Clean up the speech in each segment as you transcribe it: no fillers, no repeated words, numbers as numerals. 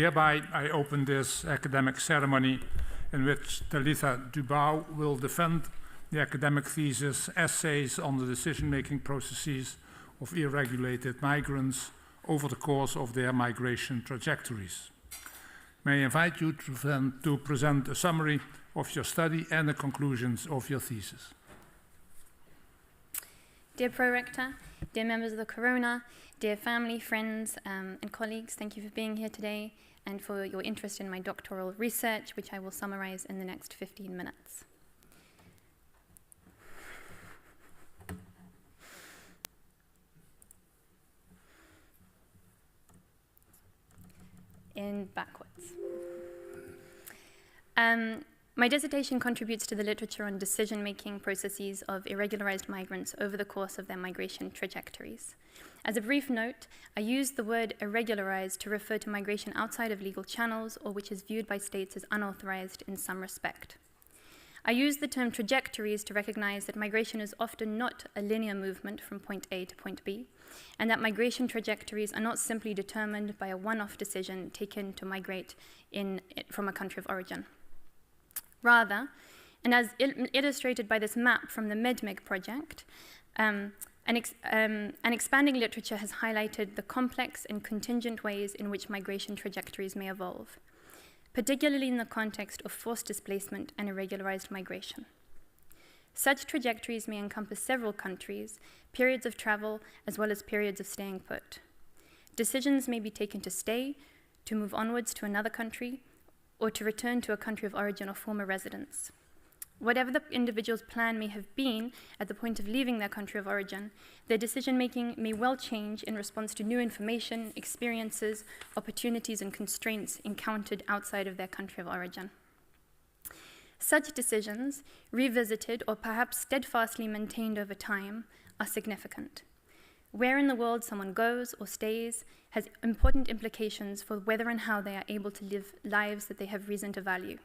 Hereby, I open this academic ceremony in which Talitha Dubow will defend the academic thesis, Essays on the Decision-Making Processes of Irregulated Migrants over the course of their migration trajectories. May I invite you to present a summary of your study and the conclusions of your thesis. Dear Pro-Rector, dear members of the Corona, dear family, friends, and colleagues, thank you for being here today and for your interest in my doctoral research, which I will summarize in the next 15 minutes. In backwards. My dissertation contributes to the literature on decision-making processes of irregularized migrants over the course of their migration trajectories. As a brief note, I use the word irregularized to refer to migration outside of legal channels or which is viewed by states as unauthorized in some respect. I use the term trajectories to recognize that migration is often not a linear movement from point A to point B, and that migration trajectories are not simply determined by a one-off decision taken to migrate from a country of origin. Rather, and as illustrated by this map from the MEDMIG project, an expanding literature has highlighted the complex and contingent ways in which migration trajectories may evolve, particularly in the context of forced displacement and irregularized migration. Such trajectories may encompass several countries, periods of travel, as well as periods of staying put. Decisions may be taken to stay, to move onwards to another country, or to return to a country of origin or former residence. Whatever the individual's plan may have been at the point of leaving their country of origin, their decision-making may well change in response to new information, experiences, opportunities, and constraints encountered outside of their country of origin. Such decisions, revisited or perhaps steadfastly maintained over time, are significant. Where in the world someone goes or stays has important implications for whether and how they are able to live lives that they have reason to value.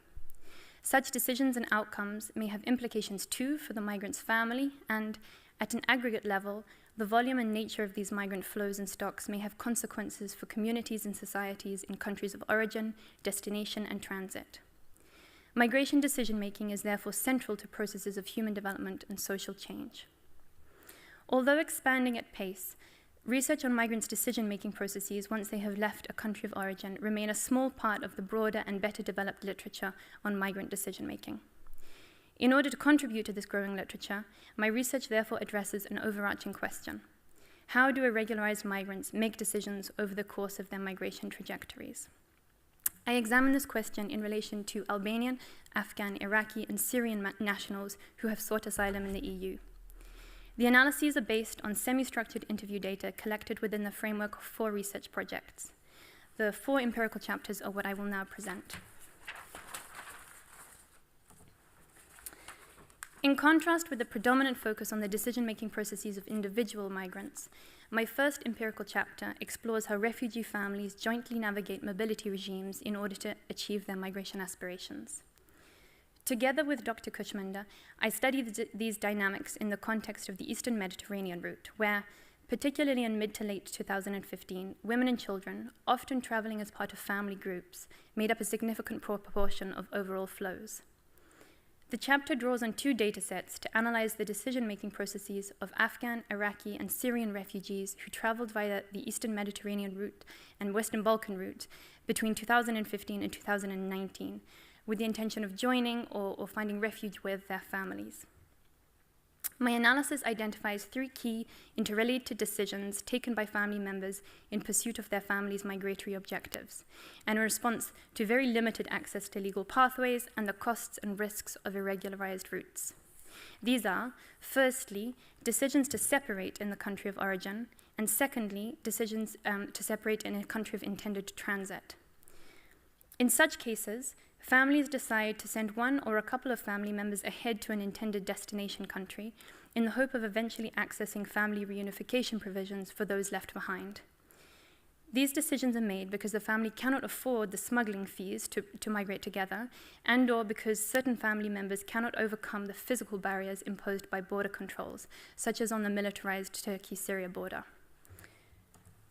Such decisions and outcomes may have implications too for the migrant's family, and at an aggregate level, the volume and nature of these migrant flows and stocks may have consequences for communities and societies in countries of origin, destination, and transit. Migration decision-making is therefore central to processes of human development and social change. Although expanding at pace, research on migrants' decision-making processes once they have left a country of origin remain a small part of the broader and better developed literature on migrant decision-making. In order to contribute to this growing literature, my research therefore addresses an overarching question. How do irregularized migrants make decisions over the course of their migration trajectories? I examine this question in relation to Albanian, Afghan, Iraqi, and Syrian nationals who have sought asylum in the EU. The analyses are based on semi-structured interview data collected within the framework of 4 research projects. The 4 empirical chapters are what I will now present. In contrast with the predominant focus on the decision-making processes of individual migrants, my first empirical chapter explores how refugee families jointly navigate mobility regimes in order to achieve their migration aspirations. Together with Dr. Kuchmender, I studied these dynamics in the context of the Eastern Mediterranean route, where, particularly in mid to late 2015, women and children, often traveling as part of family groups, made up a significant proportion of overall flows. The chapter draws on 2 datasets to analyze the decision-making processes of Afghan, Iraqi, and Syrian refugees who traveled via the Eastern Mediterranean route and Western Balkan route between 2015 and 2019, with the intention of joining or finding refuge with their families. My analysis identifies 3 key interrelated decisions taken by family members in pursuit of their family's migratory objectives, and in response to very limited access to legal pathways and the costs and risks of irregularized routes. These are, firstly, decisions to separate in the country of origin, and secondly, decisions to separate in a country of intended transit. In such cases, families decide to send one or a couple of family members ahead to an intended destination country in the hope of eventually accessing family reunification provisions for those left behind. These decisions are made because the family cannot afford the smuggling fees to migrate together, and/or because certain family members cannot overcome the physical barriers imposed by border controls, such as on the militarized Turkey-Syria border.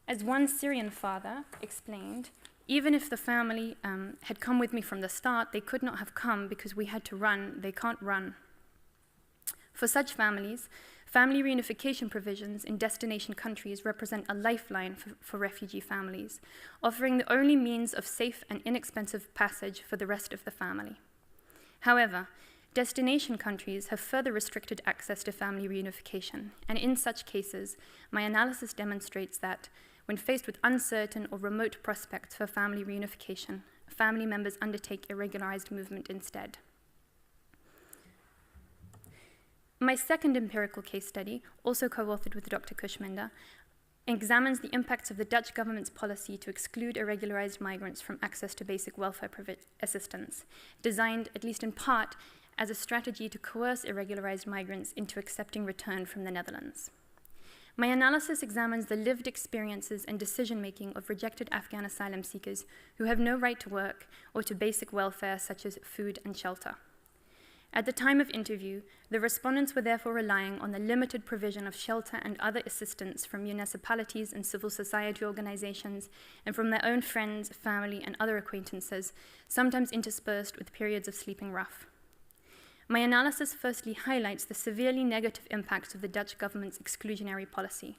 As one Syrian father explained, Even if the family had come with me from the start, they could not have come because we had to run. They can't run. For such families, family reunification provisions in destination countries represent a lifeline for refugee families, offering the only means of safe and inexpensive passage for the rest of the family. However, destination countries have further restricted access to family reunification, and in such cases, my analysis demonstrates that when faced with uncertain or remote prospects for family reunification, family members undertake irregularized movement instead. My second empirical case study, also co-authored with Dr. Kushminder, examines the impacts of the Dutch government's policy to exclude irregularized migrants from access to basic welfare assistance, designed, at least in part, as a strategy to coerce irregularized migrants into accepting return from the Netherlands. My analysis examines the lived experiences and decision-making of rejected Afghan asylum seekers who have no right to work or to basic welfare such as food and shelter. At the time of interview, the respondents were therefore relying on the limited provision of shelter and other assistance from municipalities and civil society organizations and from their own friends, family, and other acquaintances, sometimes interspersed with periods of sleeping rough. My analysis firstly highlights the severely negative impacts of the Dutch government's exclusionary policy.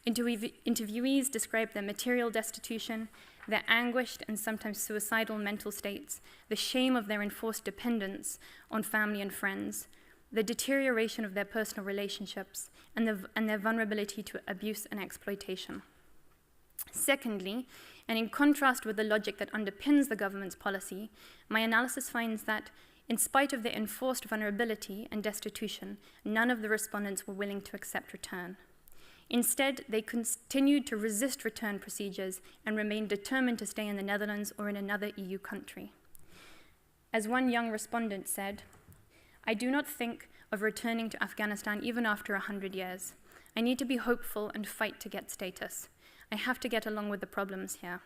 Interviewees describe their material destitution, their anguished and sometimes suicidal mental states, the shame of their enforced dependence on family and friends, the deterioration of their personal relationships, and their vulnerability to abuse and exploitation. Secondly, and in contrast with the logic that underpins the government's policy, my analysis finds that in spite of their enforced vulnerability and destitution, none of the respondents were willing to accept return. Instead, they continued to resist return procedures and remained determined to stay in the Netherlands or in another EU country. As one young respondent said, "I do not think of returning to Afghanistan even after 100 years. I need to be hopeful and fight to get status. I have to get along with the problems here."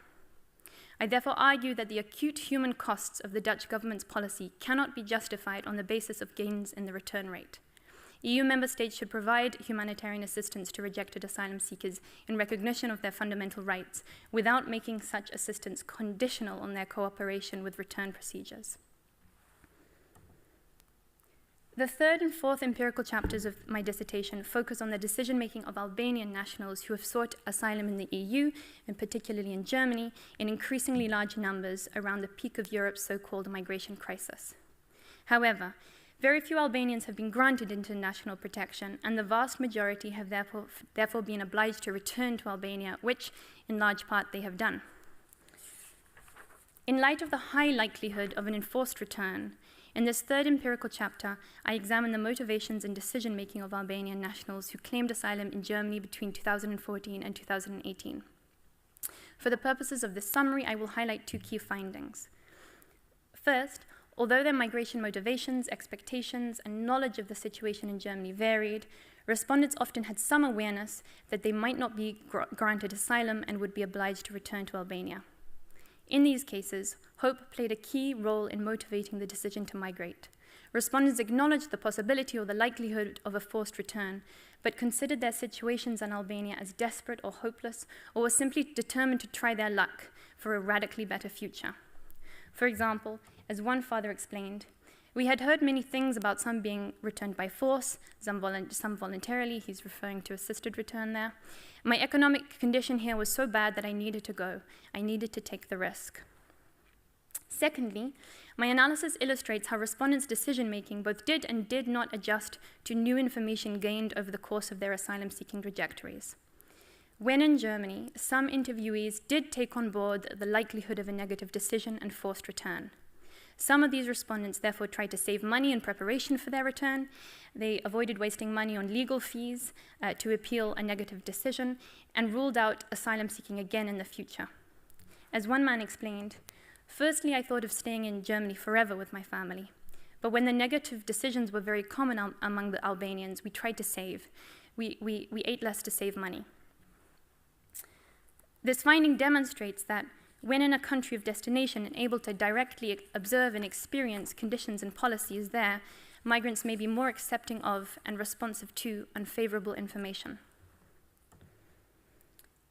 I therefore argue that the acute human costs of the Dutch government's policy cannot be justified on the basis of gains in the return rate. EU member states should provide humanitarian assistance to rejected asylum seekers in recognition of their fundamental rights, without making such assistance conditional on their cooperation with return procedures. The third and fourth empirical chapters of my dissertation focus on the decision-making of Albanian nationals who have sought asylum in the EU, and particularly in Germany, in increasingly large numbers around the peak of Europe's so-called migration crisis. However, very few Albanians have been granted international protection, and the vast majority have therefore been obliged to return to Albania, which, in large part, they have done. In light of the high likelihood of an enforced return, in this third empirical chapter, I examine the motivations and decision-making of Albanian nationals who claimed asylum in Germany between 2014 and 2018. For the purposes of this summary, I will highlight two key findings. First, although their migration motivations, expectations, and knowledge of the situation in Germany varied, respondents often had some awareness that they might not be granted asylum and would be obliged to return to Albania. In these cases, hope played a key role in motivating the decision to migrate. Respondents acknowledged the possibility or the likelihood of a forced return, but considered their situations in Albania as desperate or hopeless, or were simply determined to try their luck for a radically better future. For example, as one father explained, "We had heard many things about some being returned by force, some voluntarily," he's referring to assisted return there. "My economic condition here was so bad that I needed to go. I needed to take the risk." Secondly, my analysis illustrates how respondents' decision-making both did and did not adjust to new information gained over the course of their asylum-seeking trajectories. When in Germany, some interviewees did take on board the likelihood of a negative decision and forced return. Some of these respondents therefore tried to save money in preparation for their return. They avoided wasting money on legal fees to appeal a negative decision, and ruled out asylum seeking again in the future. As one man explained, "Firstly, I thought of staying in Germany forever with my family. But when the negative decisions were very common among the Albanians, we tried to save. We ate less to save money." This finding demonstrates that when in a country of destination and able to directly observe and experience conditions and policies there, migrants may be more accepting of and responsive to unfavorable information.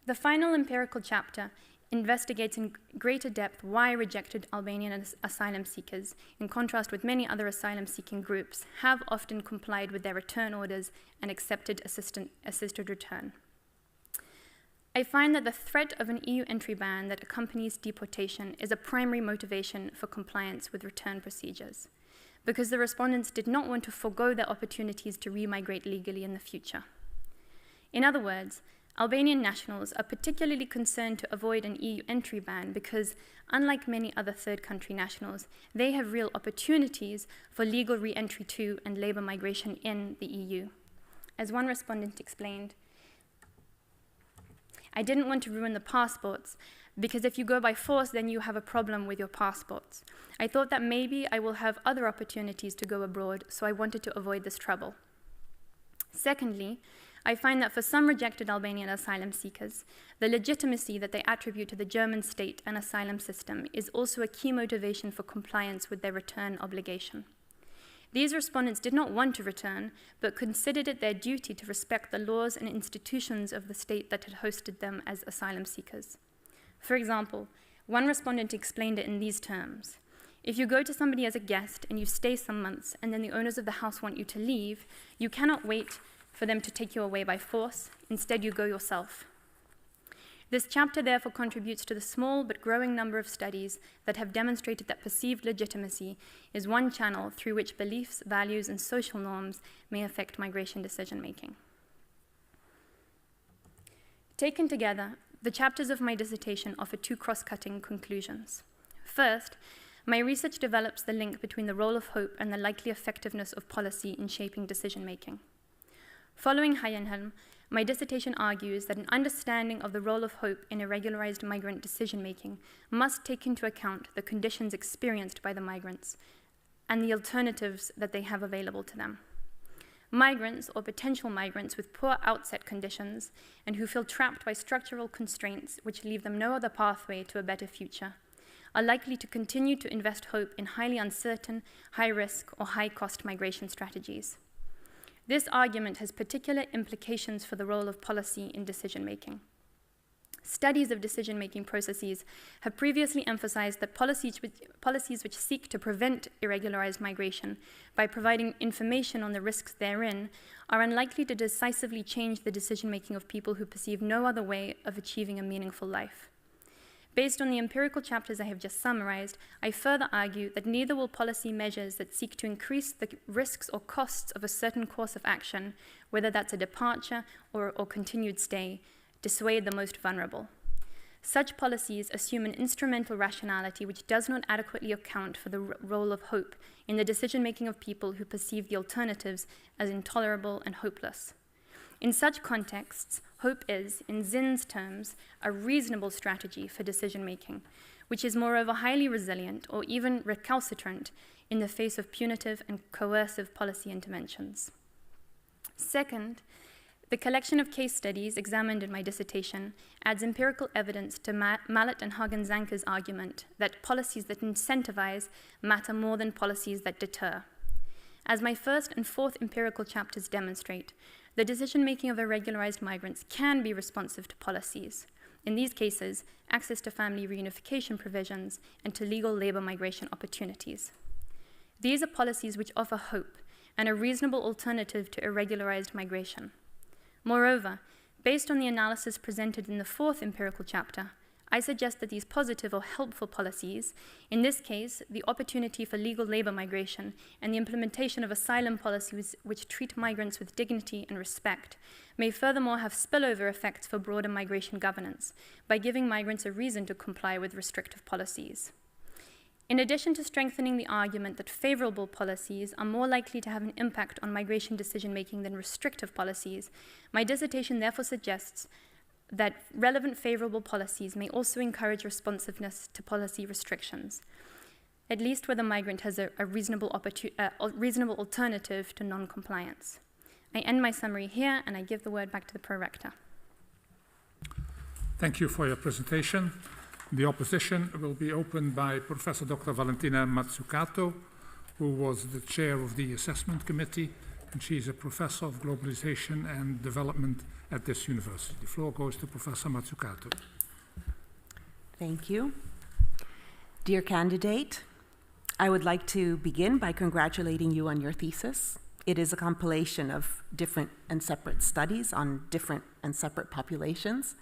The final empirical chapter investigates in greater depth why rejected Albanian asylum seekers, in contrast with many other asylum-seeking groups, have often complied with their return orders and accepted assisted return. I find that the threat of an EU entry ban that accompanies deportation is a primary motivation for compliance with return procedures, because the respondents did not want to forego their opportunities to remigrate legally in the future. In other words, Albanian nationals are particularly concerned to avoid an EU entry ban because, unlike many other third country nationals, they have real opportunities for legal re-entry to and labor migration in the EU. As one respondent explained, I didn't want to ruin the passports, because if you go by force, then you have a problem with your passports. I thought that maybe I will have other opportunities to go abroad, so I wanted to avoid this trouble. Secondly, I find that for some rejected Albanian asylum seekers, the legitimacy that they attribute to the German state and asylum system is also a key motivation for compliance with their return obligation. These respondents did not want to return, but considered it their duty to respect the laws and institutions of the state that had hosted them as asylum seekers. For example, one respondent explained it in these terms. If you go to somebody as a guest and you stay some months and then the owners of the house want you to leave, you cannot wait for them to take you away by force. Instead, you go yourself. This chapter therefore contributes to the small but growing number of studies that have demonstrated that perceived legitimacy is one channel through which beliefs, values, and social norms may affect migration decision-making. Taken together, the chapters of my dissertation offer two cross-cutting conclusions. First, my research develops the link between the role of hope and the likely effectiveness of policy in shaping decision-making. Following Hayenhelm, my dissertation argues that an understanding of the role of hope in irregularized migrant decision-making must take into account the conditions experienced by the migrants and the alternatives that they have available to them. Migrants or potential migrants with poor outset conditions and who feel trapped by structural constraints which leave them no other pathway to a better future are likely to continue to invest hope in highly uncertain, high-risk, or high-cost migration strategies. This argument has particular implications for the role of policy in decision-making. Studies of decision-making processes have previously emphasized that policies which seek to prevent irregularized migration by providing information on the risks therein are unlikely to decisively change the decision-making of people who perceive no other way of achieving a meaningful life. Based on the empirical chapters I have just summarized, I further argue that neither will policy measures that seek to increase the risks or costs of a certain course of action, whether that's a departure or continued stay, dissuade the most vulnerable. Such policies assume an instrumental rationality which does not adequately account for the role of hope in the decision-making of people who perceive the alternatives as intolerable and hopeless. In such contexts, hope is, in Zinn's terms, a reasonable strategy for decision-making, which is moreover highly resilient or even recalcitrant in the face of punitive and coercive policy interventions. Second, the collection of case studies examined in my dissertation adds empirical evidence to Mallet and Hagen-Zanker's argument that policies that incentivize matter more than policies that deter. As my first and fourth empirical chapters demonstrate, the decision-making of irregularized migrants can be responsive to policies. In these cases, access to family reunification provisions and to legal labor migration opportunities. These are policies which offer hope and a reasonable alternative to irregularized migration. Moreover, based on the analysis presented in the fourth empirical chapter, I suggest that these positive or helpful policies, in this case, the opportunity for legal labor migration and the implementation of asylum policies which treat migrants with dignity and respect, may furthermore have spillover effects for broader migration governance by giving migrants a reason to comply with restrictive policies. In addition to strengthening the argument that favorable policies are more likely to have an impact on migration decision-making than restrictive policies, my dissertation therefore suggests that relevant favorable policies may also encourage responsiveness to policy restrictions, at least where the migrant has a reasonable alternative to non-compliance. I end my summary here, and I give the word back to the Pro-Rector. Thank you for your presentation. The opposition will be opened by Professor Dr. Valentina Mazzucato, who was the chair of the assessment committee, and she's a professor of globalization and development at this university. The floor goes to Professor Mazzucato. Thank you. Dear candidate, I would like to begin by congratulating you on your thesis. It is a compilation of different and separate studies on different and separate populations.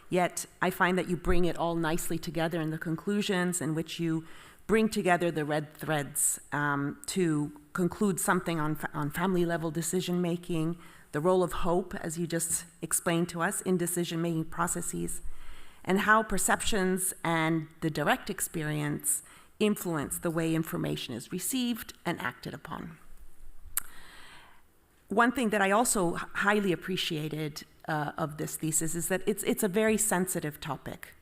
Yet I find that you bring it all nicely together in the conclusions, in which you bring together the red threads to conclude something on family level decision making, the role of hope, as you just explained to us, in decision making processes, and how perceptions and the direct experience influence the way information is received and acted upon. One thing that I also highly appreciated of this thesis is that it's a very sensitive topic.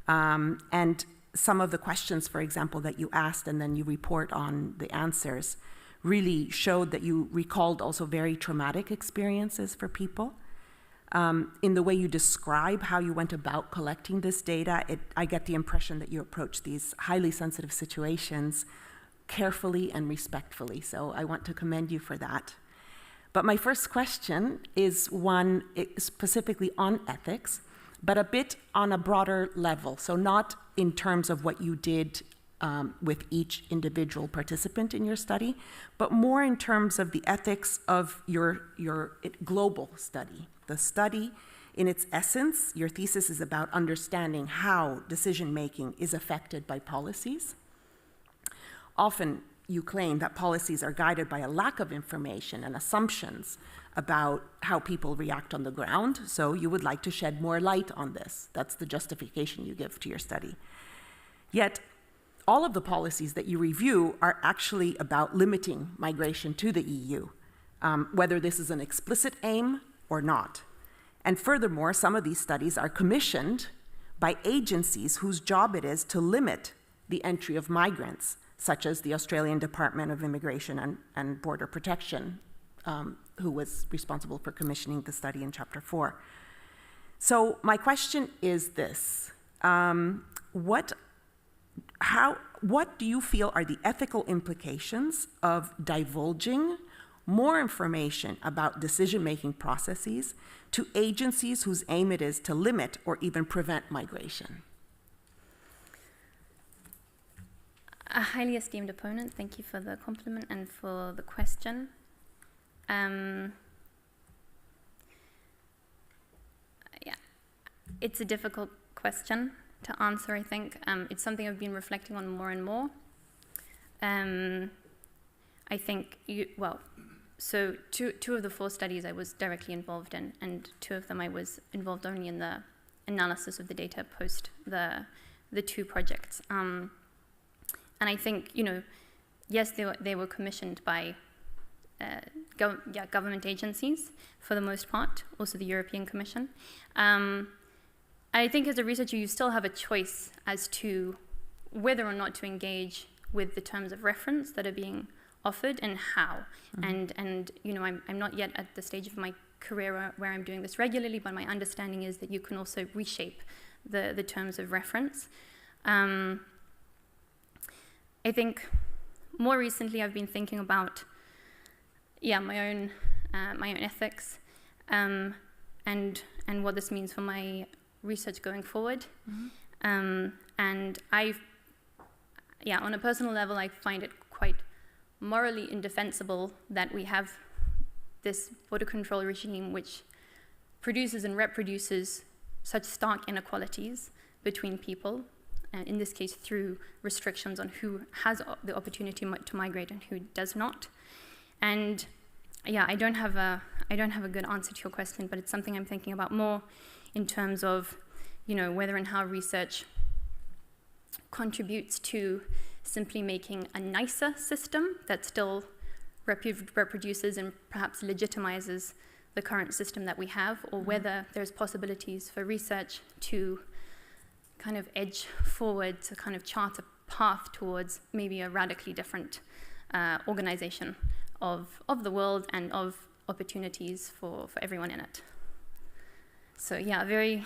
And some of the questions, for example, that you asked and then you report on the answers really showed that you recalled also very traumatic experiences for people. In the way you describe how you went about collecting this data, I get the impression that you approach these highly sensitive situations carefully and respectfully. So I want to commend you for that. But my first question is one specifically on ethics, but a bit on a broader level. So not in terms of what you did with each individual participant in your study, but more in terms of the ethics of your global study. The study, in its essence, your thesis is about understanding how decision-making is affected by policies. Often, you claim that policies are guided by a lack of information and assumptions about how people react on the ground, so you would like to shed more light on this. That's the justification you give to your study. Yet, all of the policies that you review are actually about limiting migration to the EU, whether this is an explicit aim or not. And furthermore, some of these studies are commissioned by agencies whose job it is to limit the entry of migrants, such as the Australian Department of Immigration and Border Protection, who was responsible for commissioning the study in Chapter 4. So my question is this: what do you feel are the ethical implications of divulging more information about decision-making processes to agencies whose aim it is to limit or even prevent migration? A highly esteemed opponent, thank you for the compliment and for the question. Yeah, it's a difficult question to answer, I think. It's something I've been reflecting on more and more. I think, so two of the 4 studies I was directly involved in, and 2 of them I was involved only in the analysis of the data post the 2 projects. And I think, yes, they were commissioned by government agencies for the most part, also the European Commission. I think as a researcher, you still have a choice as to whether or not to engage with the terms of reference that are being offered and how. Mm-hmm. And I'm not yet at the stage of my career where I'm doing this regularly, but my understanding is that you can also reshape the terms of reference. I think more recently I've been thinking about, my own ethics, and what this means for my research going forward. Mm-hmm. And on a personal level, I find it quite morally indefensible that we have this border control regime which produces and reproduces such stark inequalities between people, in this case through restrictions on who has the opportunity to migrate and who does not. And I don't have a good answer to your question, but it's something I'm thinking about more in terms of, whether and how research contributes to simply making a nicer system that still reproduces and perhaps legitimizes the current system that we have, or whether there's possibilities for research to kind of edge forward, to kind of chart a path towards maybe a radically different organization of the world and of opportunities for everyone in it. So very...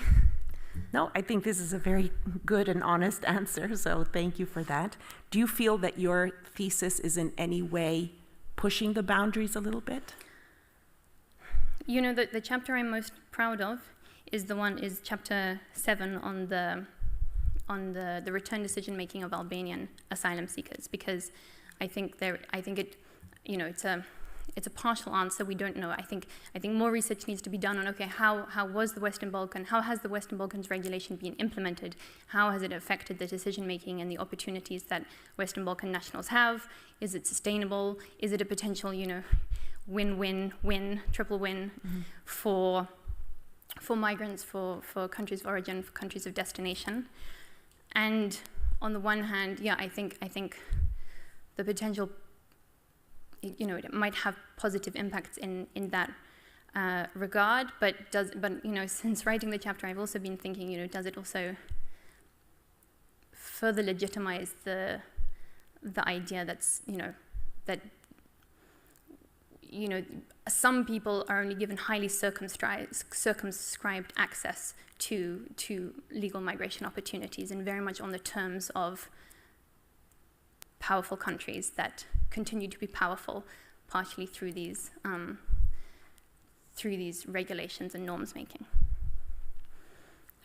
No, I think this is a very good and honest answer, so thank you for that. Do you feel that your thesis is in any way pushing the boundaries a little bit? The chapter I'm most proud of is chapter 7 on the the return decision-making of Albanian asylum seekers, because I think it's a partial answer. We don't know. I think more research needs to be done on, okay, how has the Western Balkans regulation been implemented? How has it affected the decision-making and the opportunities that Western Balkan nationals have? Is it sustainable? Is it a potential, win-win-win, triple win for migrants, for countries of origin, for countries of destination? And on the one hand, I think the potential, it might have positive impacts in that regard, but since writing the chapter, I've also been thinking, does it also further legitimize the idea that's, that some people are only given highly circumscribed access to legal migration opportunities, and very much on the terms of powerful countries that continue to be powerful, partially through these regulations and norms making.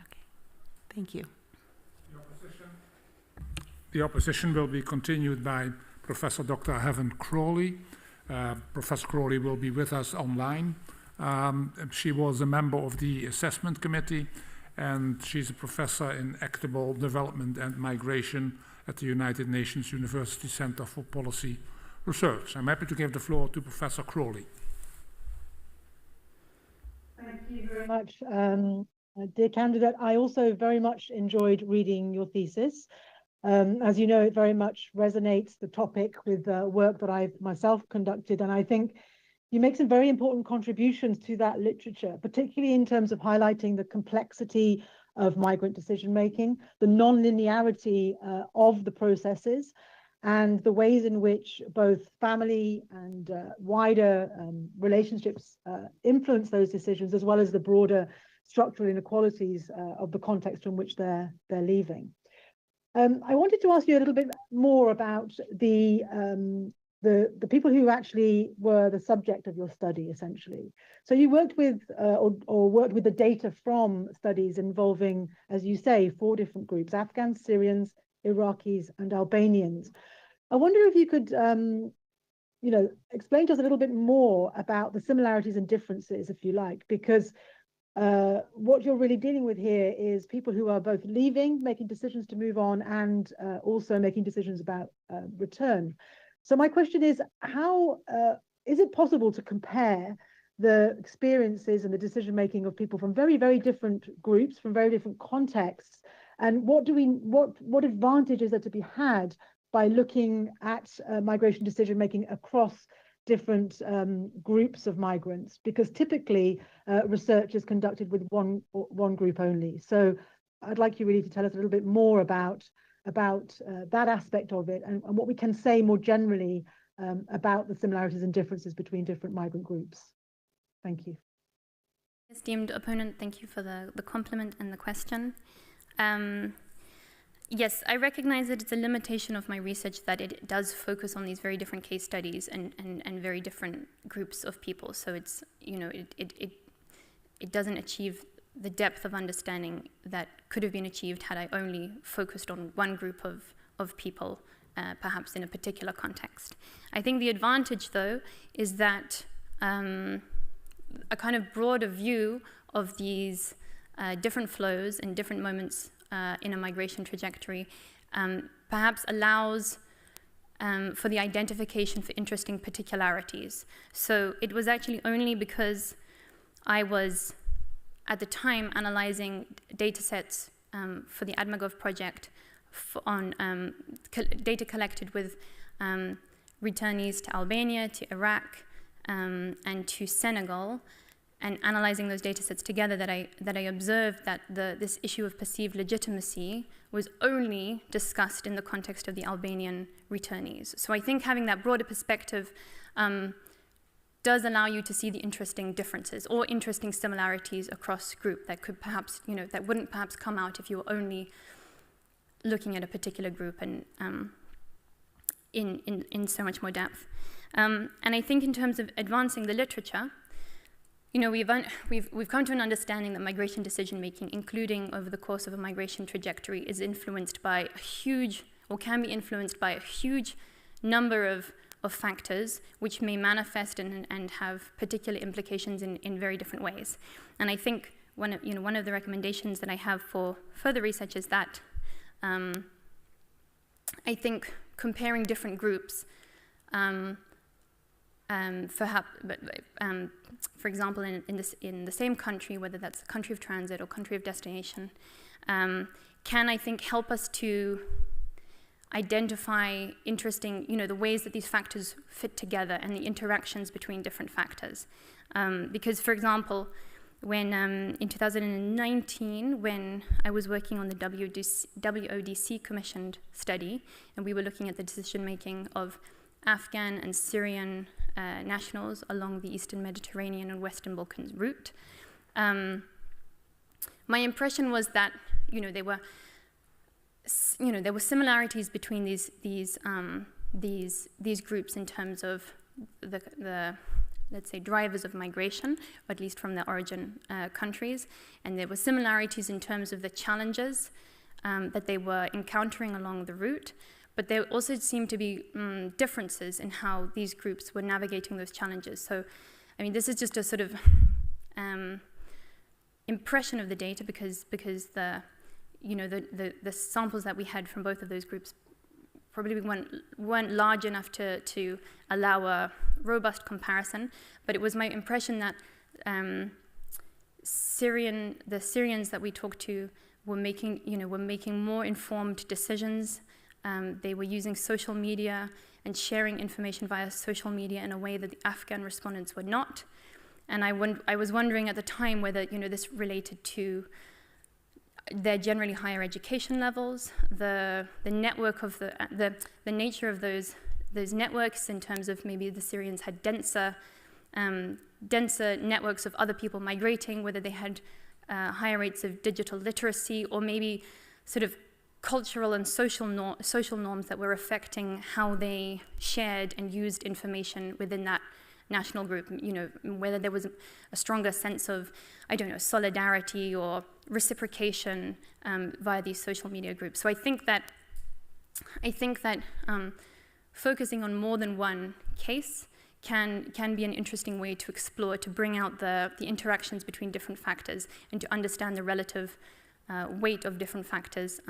Okay, thank you. The opposition will be continued by Professor Dr. Heaven Crawley. Professor Crawley will be with us online. She was a member of the assessment committee, and she's a professor in equitable development and migration at the United Nations University Center for Policy Research. I'm happy to give the floor to Professor Crawley. Thank you very much, dear candidate. I also very much enjoyed reading your thesis. As you know, it very much resonates the topic with work that I've myself conducted, and I think you make some very important contributions to that literature, particularly in terms of highlighting the complexity of migrant decision-making, the non-linearity of the processes, and the ways in which both family and wider relationships influence those decisions, as well as the broader structural inequalities of the context from which they're leaving. I wanted to ask you a little bit more about the people who actually were the subject of your study, essentially. So you worked with, or worked with the data from studies involving, as you say, 4 different groups: Afghans, Syrians, Iraqis, and Albanians. I wonder if you could, explain to us a little bit more about the similarities and differences, if you like, because what you're really dealing with here is people who are both leaving, making decisions to move on, and also making decisions about return. So my question is, how is it possible to compare the experiences and the decision-making of people from very, very different groups, from very different contexts? And what advantages are to be had by looking at migration decision-making across different groups of migrants? Because typically research is conducted with one group only. So I'd like you really to tell us a little bit more about that aspect of it, and what we can say more generally about the similarities and differences between different migrant groups. Thank you. Esteemed opponent, thank you for the compliment and the question. Yes, I recognize that it's a limitation of my research that it does focus on these very different case studies and very different groups of people. So it's, it doesn't achieve the depth of understanding that could have been achieved had I only focused on one group of people, perhaps in a particular context. I think the advantage, though, is that a kind of broader view of these different flows and different moments in a migration trajectory perhaps allows for the identification for interesting particularities. So it was actually only because I was at the time analyzing data sets for the ADMAGOV project on data collected with returnees to Albania, to Iraq, and to Senegal, and analyzing those data sets together that I observed that this issue of perceived legitimacy was only discussed in the context of the Albanian returnees. So I think having that broader perspective does allow you to see the interesting differences or interesting similarities across group that could perhaps, that wouldn't perhaps come out if you were only looking at a particular group and in so much more depth. And I think in terms of advancing the literature, you know, we've come to an understanding that migration decision-making, including over the course of a migration trajectory, is influenced by a huge, or can be influenced by a huge number of factors, which may manifest and have particular implications in very different ways. And I think one of the recommendations that I have for further research is that I think comparing different groups, for example, in the same country, whether that's a country of transit or country of destination, can, I think, help us to identify interesting, the ways that these factors fit together and the interactions between different factors. Because, for example, when in 2019, when I was working on the WODC commissioned study, and we were looking at the decision-making of Afghan and Syrian nationals along the Eastern Mediterranean and Western Balkans route, my impression was that there were similarities between these groups in terms of the let's say drivers of migration, or at least from their origin countries, and there were similarities in terms of the challenges that they were encountering along the route. But there also seemed to be differences in how these groups were navigating those challenges. So, I mean, this is just a sort of impression of the data because the samples that we had from both of those groups probably weren't large enough to allow a robust comparison. But it was my impression that the Syrians that we talked to were making more informed decisions. They were using social media and sharing information via social media in a way that the Afghan respondents were not. And I was wondering at the time whether this related to their generally higher education levels, the network of the nature of those networks in terms of maybe the Syrians had denser networks of other people migrating, whether they had higher rates of digital literacy, or maybe sort of cultural and social norms that were affecting how they shared and used information within that national group, whether there was a stronger sense of, solidarity or reciprocation via these social media groups. So I think that focusing on more than one case can be an interesting way to explore, to bring out the interactions between different factors and to understand the relative weight of different factors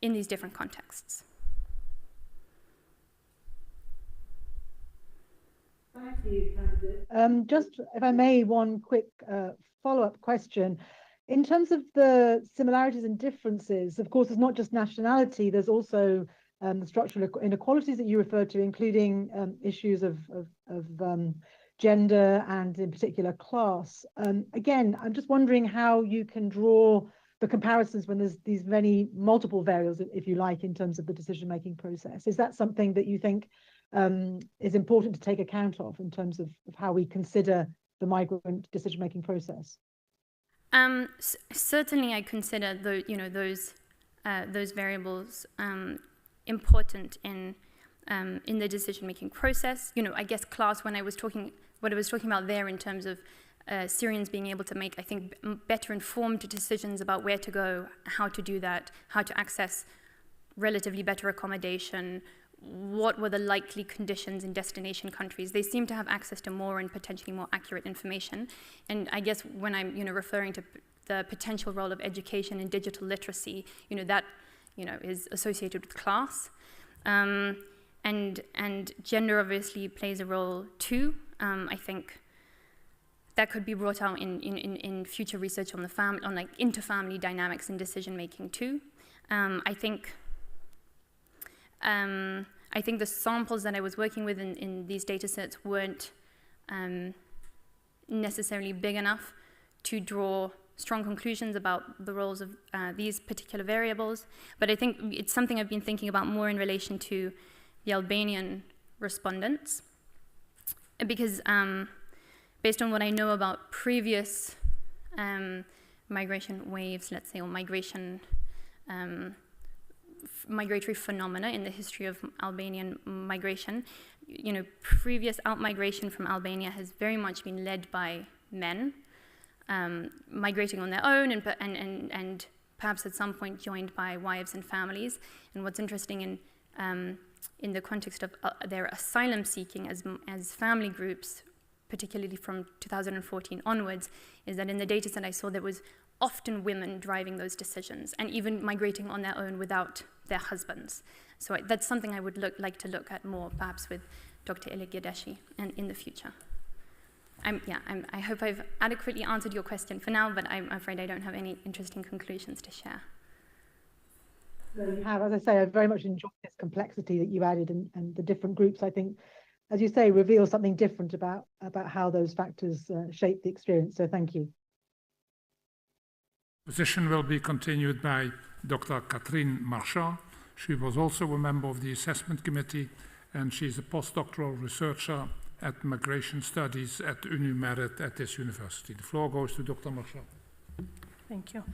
in these different contexts. Thank you, candidate. Just, if I may, one quick follow-up question. In terms of the similarities and differences, of course, it's not just nationality, there's also the structural inequalities that you referred to, including issues of gender and in particular class. Again, I'm just wondering how you can draw the comparisons when there's these multiple variables, if you like, in terms of the decision-making process. Is that something that you think is important to take account of in terms of how we consider the migrant decision-making process? Certainly, I consider those variables important in the decision-making process. I guess class, what I was talking about there in terms of Syrians being able to make, I think, better informed decisions about where to go, how to do that, how to access relatively better accommodation, what were the likely conditions in destination countries. They seem to have access to more and potentially more accurate information. And I guess when I'm referring to the potential role of education and digital literacy, that is associated with class. And gender obviously plays a role too. I think that could be brought out in future research on like inter-family dynamics in decision making too. I think the samples that I was working with in these data sets weren't necessarily big enough to draw strong conclusions about the roles of these particular variables, but I think it's something I've been thinking about more in relation to the Albanian respondents, because based on what I know about previous migration waves, let's say, or migratory phenomena in the history of Albanian migration, previous out-migration from Albania has very much been led by men, migrating on their own and perhaps at some point joined by wives and families. And what's interesting in the context of their asylum seeking as family groups, particularly from 2014 onwards, is that in the data set I saw there was often women driving those decisions and even migrating on their own without their husbands. So that's something I would like to look at more, perhaps with Dr. Eligadeshi and in the future. I hope I've adequately answered your question for now, but I'm afraid I don't have any interesting conclusions to share. Well, you have, as I say, I very much enjoyed this complexity that you added, and the different groups, I think, as you say, reveal something different about how those factors shape the experience. So thank you. The session will be continued by Dr. Catherine Marchand. She was also a member of the assessment committee, and she's a postdoctoral researcher at migration studies at UniMerit at this university. The floor goes to Dr. Marchand. Thank you.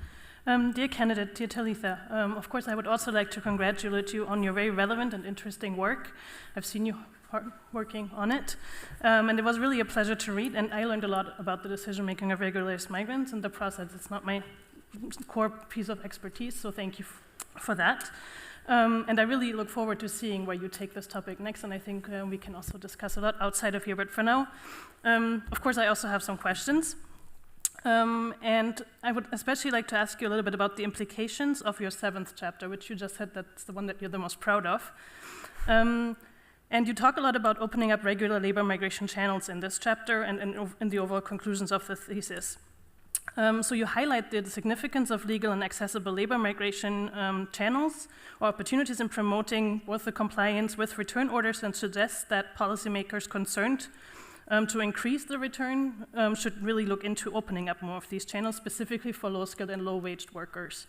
Dear candidate, dear Talitha, of course I would also like to congratulate you on your very relevant and interesting work. I've seen you working on it, and it was really a pleasure to read, and I learned a lot about the decision-making of regularized migrants and the process. It's not my core piece of expertise, so thank you for that. And I really look forward to seeing where you take this topic next, and I think we can also discuss a lot outside of here, but for now, of course I also have some questions. And I would especially like to ask you a little bit about the implications of your 7th chapter, which you just said that's the one that you're the most proud of. And you talk a lot about opening up regular labor migration channels in this chapter and in the overall conclusions of the thesis. So you highlight the significance of legal and accessible labor migration channels or opportunities in promoting both the compliance with return orders, and suggest that policymakers concerned to increase the return should really look into opening up more of these channels, specifically for low-skilled and low-waged workers.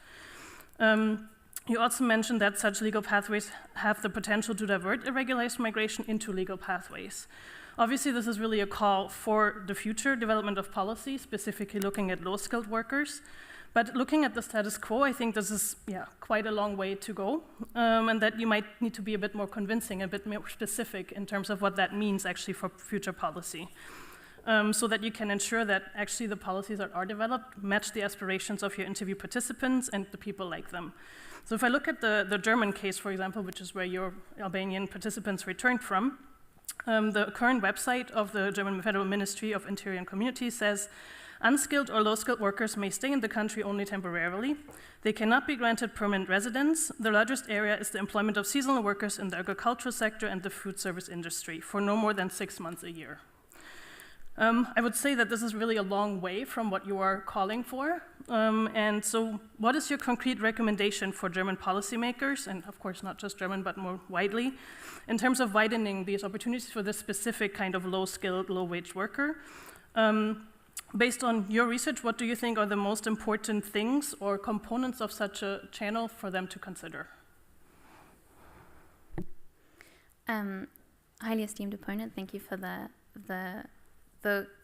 You also mentioned that such legal pathways have the potential to divert irregularized migration into legal pathways. Obviously, this is really a call for the future development of policy, specifically looking at low-skilled workers. But looking at the status quo, I think this is quite a long way to go, and that you might need to be a bit more convincing, a bit more specific in terms of what that means actually for future policy, so that you can ensure that actually the policies that are developed match the aspirations of your interview participants and the people like them. So if I look at the German case, for example, which is where your Albanian participants returned from, the current website of the German Federal Ministry of Interior and Communities says, unskilled or low-skilled workers may stay in the country only temporarily. They cannot be granted permanent residence. The largest area is the employment of seasonal workers in the agricultural sector and the food service industry for no more than 6 months a year. I would say that this is really a long way from what you are calling for. And so what is your concrete recommendation for German policymakers, and of course not just German, but more widely, in terms of widening these opportunities for this specific kind of low-skilled, low-wage worker? Based on your research, what do you think are the most important things or components of such a channel for them to consider? Highly esteemed opponent, thank you for the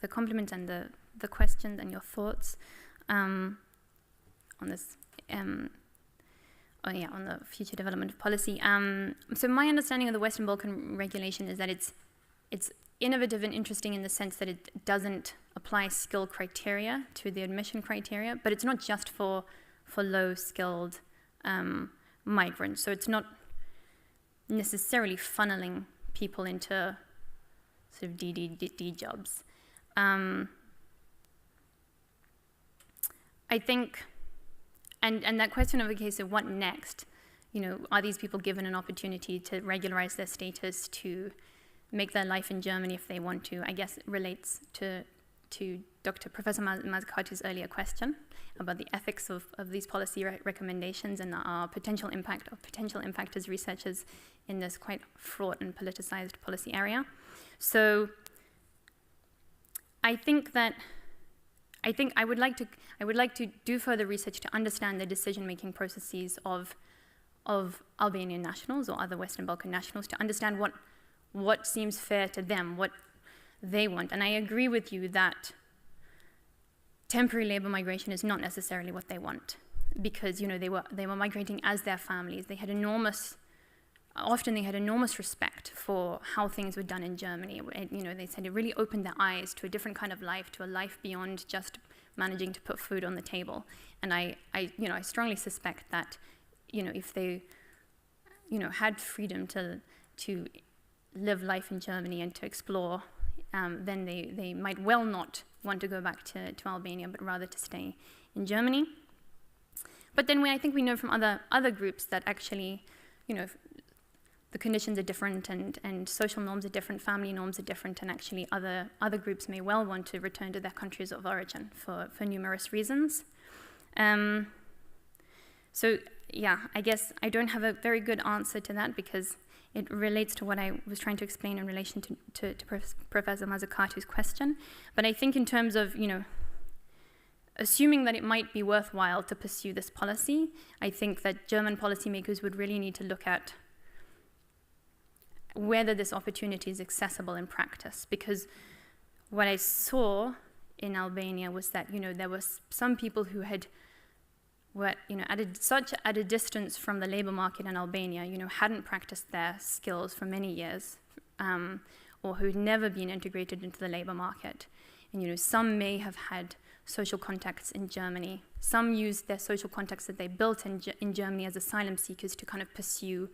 compliment and the questions and your thoughts on this, on the future development of policy. So my understanding of the Western Balkan regulation is that it's innovative and interesting in the sense that it doesn't apply skill criteria to the admission criteria, but it's not just for low-skilled migrants. So it's not necessarily funneling people into sort of DD jobs. I think, and that question of a case of what next, are these people given an opportunity to regularize their status, to make their life in Germany if they want to? I guess it relates to Professor Mazzucati's earlier question about the ethics of these policy recommendations and our potential impact as researchers in this quite fraught and politicized policy area. So I think I would like to do further research to understand the decision-making processes of Albanian nationals or other Western Balkan nationals, to understand what seems fair to them, what they want. And I agree with you that temporary labor migration is not necessarily what they want, because they were migrating as their families. They had enormous often they had enormous respect for how things were done in Germany. They said it really opened their eyes to a different kind of life, to a life beyond just managing to put food on the table. And I strongly suspect that, if they, had freedom to live life in Germany and to explore, then they might well not want to go back to Albania, but rather to stay in Germany. But then I think we know from other groups that actually, the conditions are different and social norms are different, family norms are different, and actually other groups may well want to return to their countries of origin for numerous reasons. So yeah, I guess I don't have a very good answer to that because it relates to what I was trying to explain in relation to Professor Mazzucato's question. But I think in terms of, assuming that it might be worthwhile to pursue this policy, I think that German policymakers would really need to look at whether this opportunity is accessible in practice. Because what I saw in Albania was that, there was some people who were, at a distance from the labor market in Albania, hadn't practiced their skills for many years, or who had never been integrated into the labor market. And, some may have had social contacts in Germany. Some used their social contacts that they built in Germany as asylum seekers to kind of pursue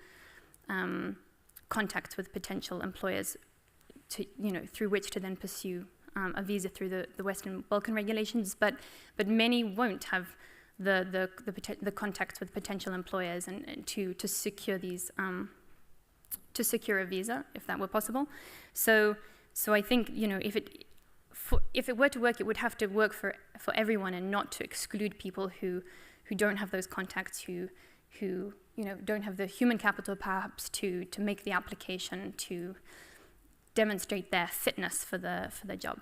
contacts with potential employers to, through which to then pursue a visa through the Western Balkan regulations. But many won't have the contacts with potential employers and to secure these to secure a visa, if that were possible. So I think if it were to work, it would have to work for everyone and not to exclude people who don't have those contacts, who don't have the human capital perhaps to make the application, to demonstrate their fitness for the job.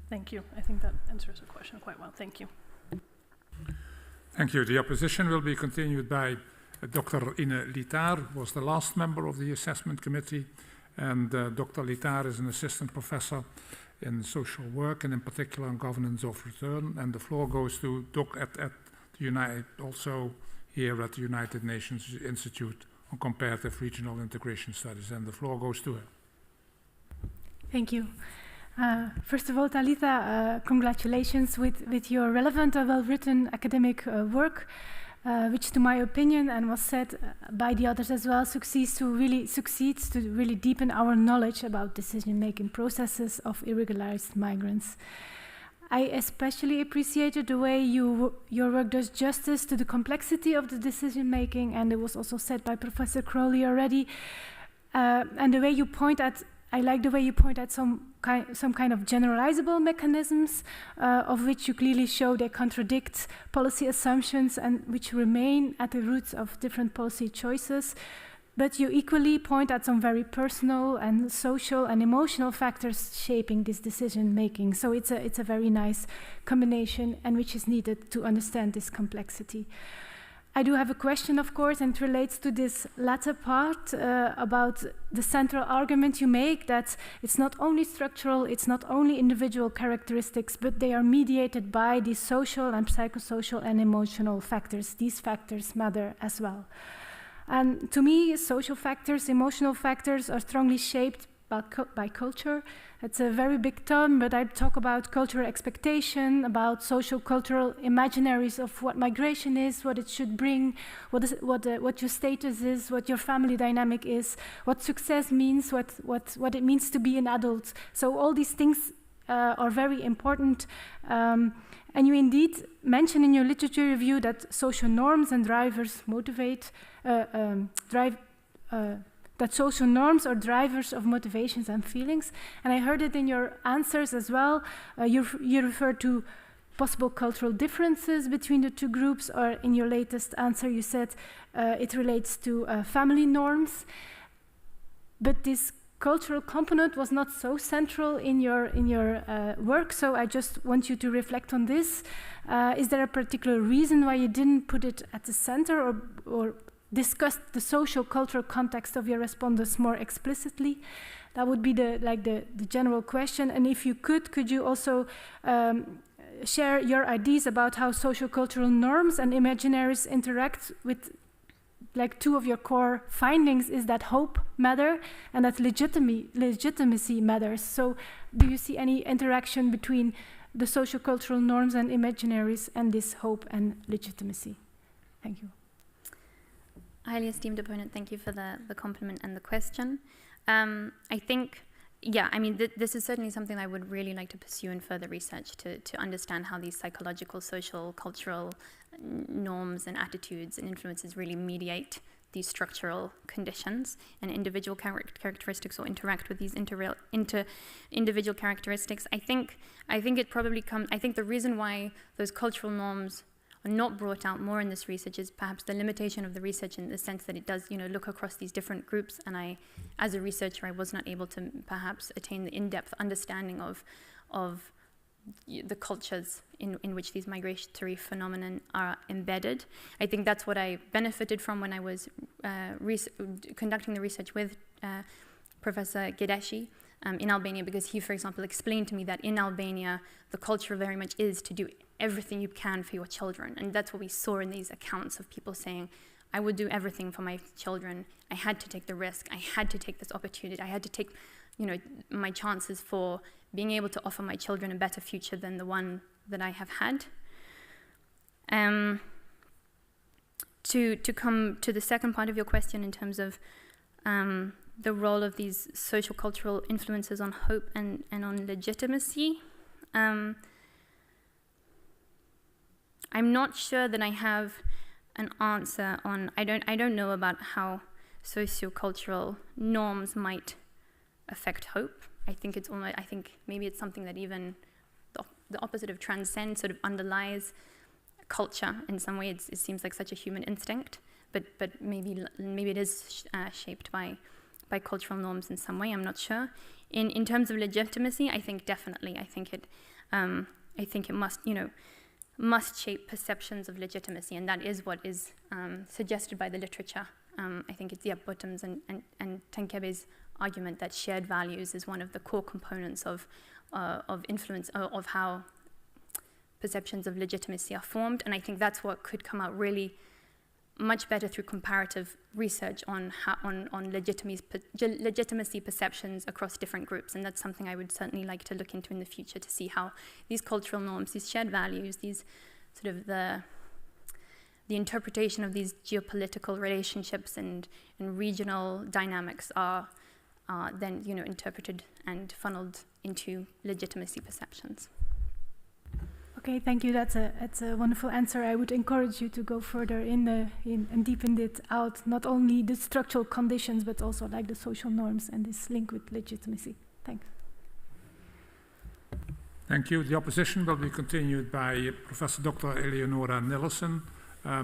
Thank you. I think that answers the question quite well. Thank you. Thank you. The opposition will be continued by Dr. Ine Litar, who was the last member of the assessment committee. And Dr. Litar is an assistant professor in social work and in particular on governance of return. And the floor goes to Doc at the also here at the United Nations Institute on Comparative Regional Integration Studies. And the floor goes to her. Thank you. First of all, Talitha, congratulations with your relevant and well-written academic work, which to my opinion, and was said by the others as well, succeeds to really deepen our knowledge about decision-making processes of irregularized migrants. I especially appreciated the way your work does justice to the complexity of the decision-making, and it was also said by Professor Crowley already, and the way you point at I like the way you point at some kind of generalizable mechanisms, of which you clearly show they contradict policy assumptions and which remain at the roots of different policy choices. But you equally point at some very personal and social and emotional factors shaping this decision making. So it's a very nice combination, and which is needed to understand this complexity. I do have a question, of course, and it relates to this latter part about the central argument you make that it's not only structural, it's not only individual characteristics, but they are mediated by these social and psychosocial and emotional factors. These factors matter as well. And to me, social factors, emotional factors are strongly shaped by culture. It's a very big term, but I talk about cultural expectation, about social cultural imaginaries of what migration is, what it should bring, what your status is, what your family dynamic is, what success means, what it means to be an adult. So all these things are very important. And you indeed mention in your literature review that social norms and drivers that social norms are drivers of motivations and feelings. And I heard it in your answers as well. You referred to possible cultural differences between the two groups, or in your latest answer you said it relates to family norms. But this cultural component was not so central in your work, so I just want you to reflect on this. Is there a particular reason why you didn't put it at the center or discuss the social cultural context of your respondents more explicitly? That would be the general question. And if you could you also share your ideas about how social cultural norms and imaginaries interact with like two of your core findings is that hope matters and that legitimacy matters. So do you see any interaction between the sociocultural norms and imaginaries and this hope and legitimacy? Thank you. Highly esteemed opponent, thank you for the compliment and the question. I think, yeah, I mean, this is certainly something I would really like to pursue in further research to understand how these psychological, social, cultural norms and attitudes and influences really mediate these structural conditions and individual characteristics or interact with these individual characteristics. I think it probably comes, I think the reason why those cultural norms are not brought out more in this research is perhaps the limitation of the research in the sense that it does, look across these different groups, and I, as a researcher, I was not able to perhaps attain the in-depth understanding of the cultures in which these migratory phenomenon are embedded. I think that's what I benefited from when I was conducting the research with Professor Gedeshi in Albania, because he, for example, explained to me that in Albania, the culture very much is to do everything you can for your children. And that's what we saw in these accounts of people saying, I would do everything for my children. I had to take the risk. I had to take this opportunity. I had to take, my chances for being able to offer my children a better future than the one that I have had. To come to the second part of your question in terms of the role of these social cultural influences on hope and on legitimacy, I'm not sure that I have an answer on. I don't know about how sociocultural norms might affect hope. I think maybe it's something that even the opposite of transcend sort of underlies culture in some way. It seems like such a human instinct, but maybe it is shaped by cultural norms in some way. I'm not sure. In terms of legitimacy, I think definitely. I think it must shape perceptions of legitimacy, and that is what is suggested by the literature. I think it's Bottom's and Tenkebe's argument that shared values is one of the core components of influence of how perceptions of legitimacy are formed, and I think that's what could come out really much better through comparative research on legitimacy perceptions across different groups, and that's something I would certainly like to look into in the future to see how these cultural norms, these shared values, these sort of the interpretation of these geopolitical relationships and regional dynamics are then interpreted and funneled into legitimacy perceptions. Okay, thank you. That's a wonderful answer. I would encourage you to go further in and deepen it out, not only the structural conditions, but also like the social norms and this link with legitimacy. Thanks. Thank you. The opposition will be continued by Professor Dr. Eleonora Nilssen.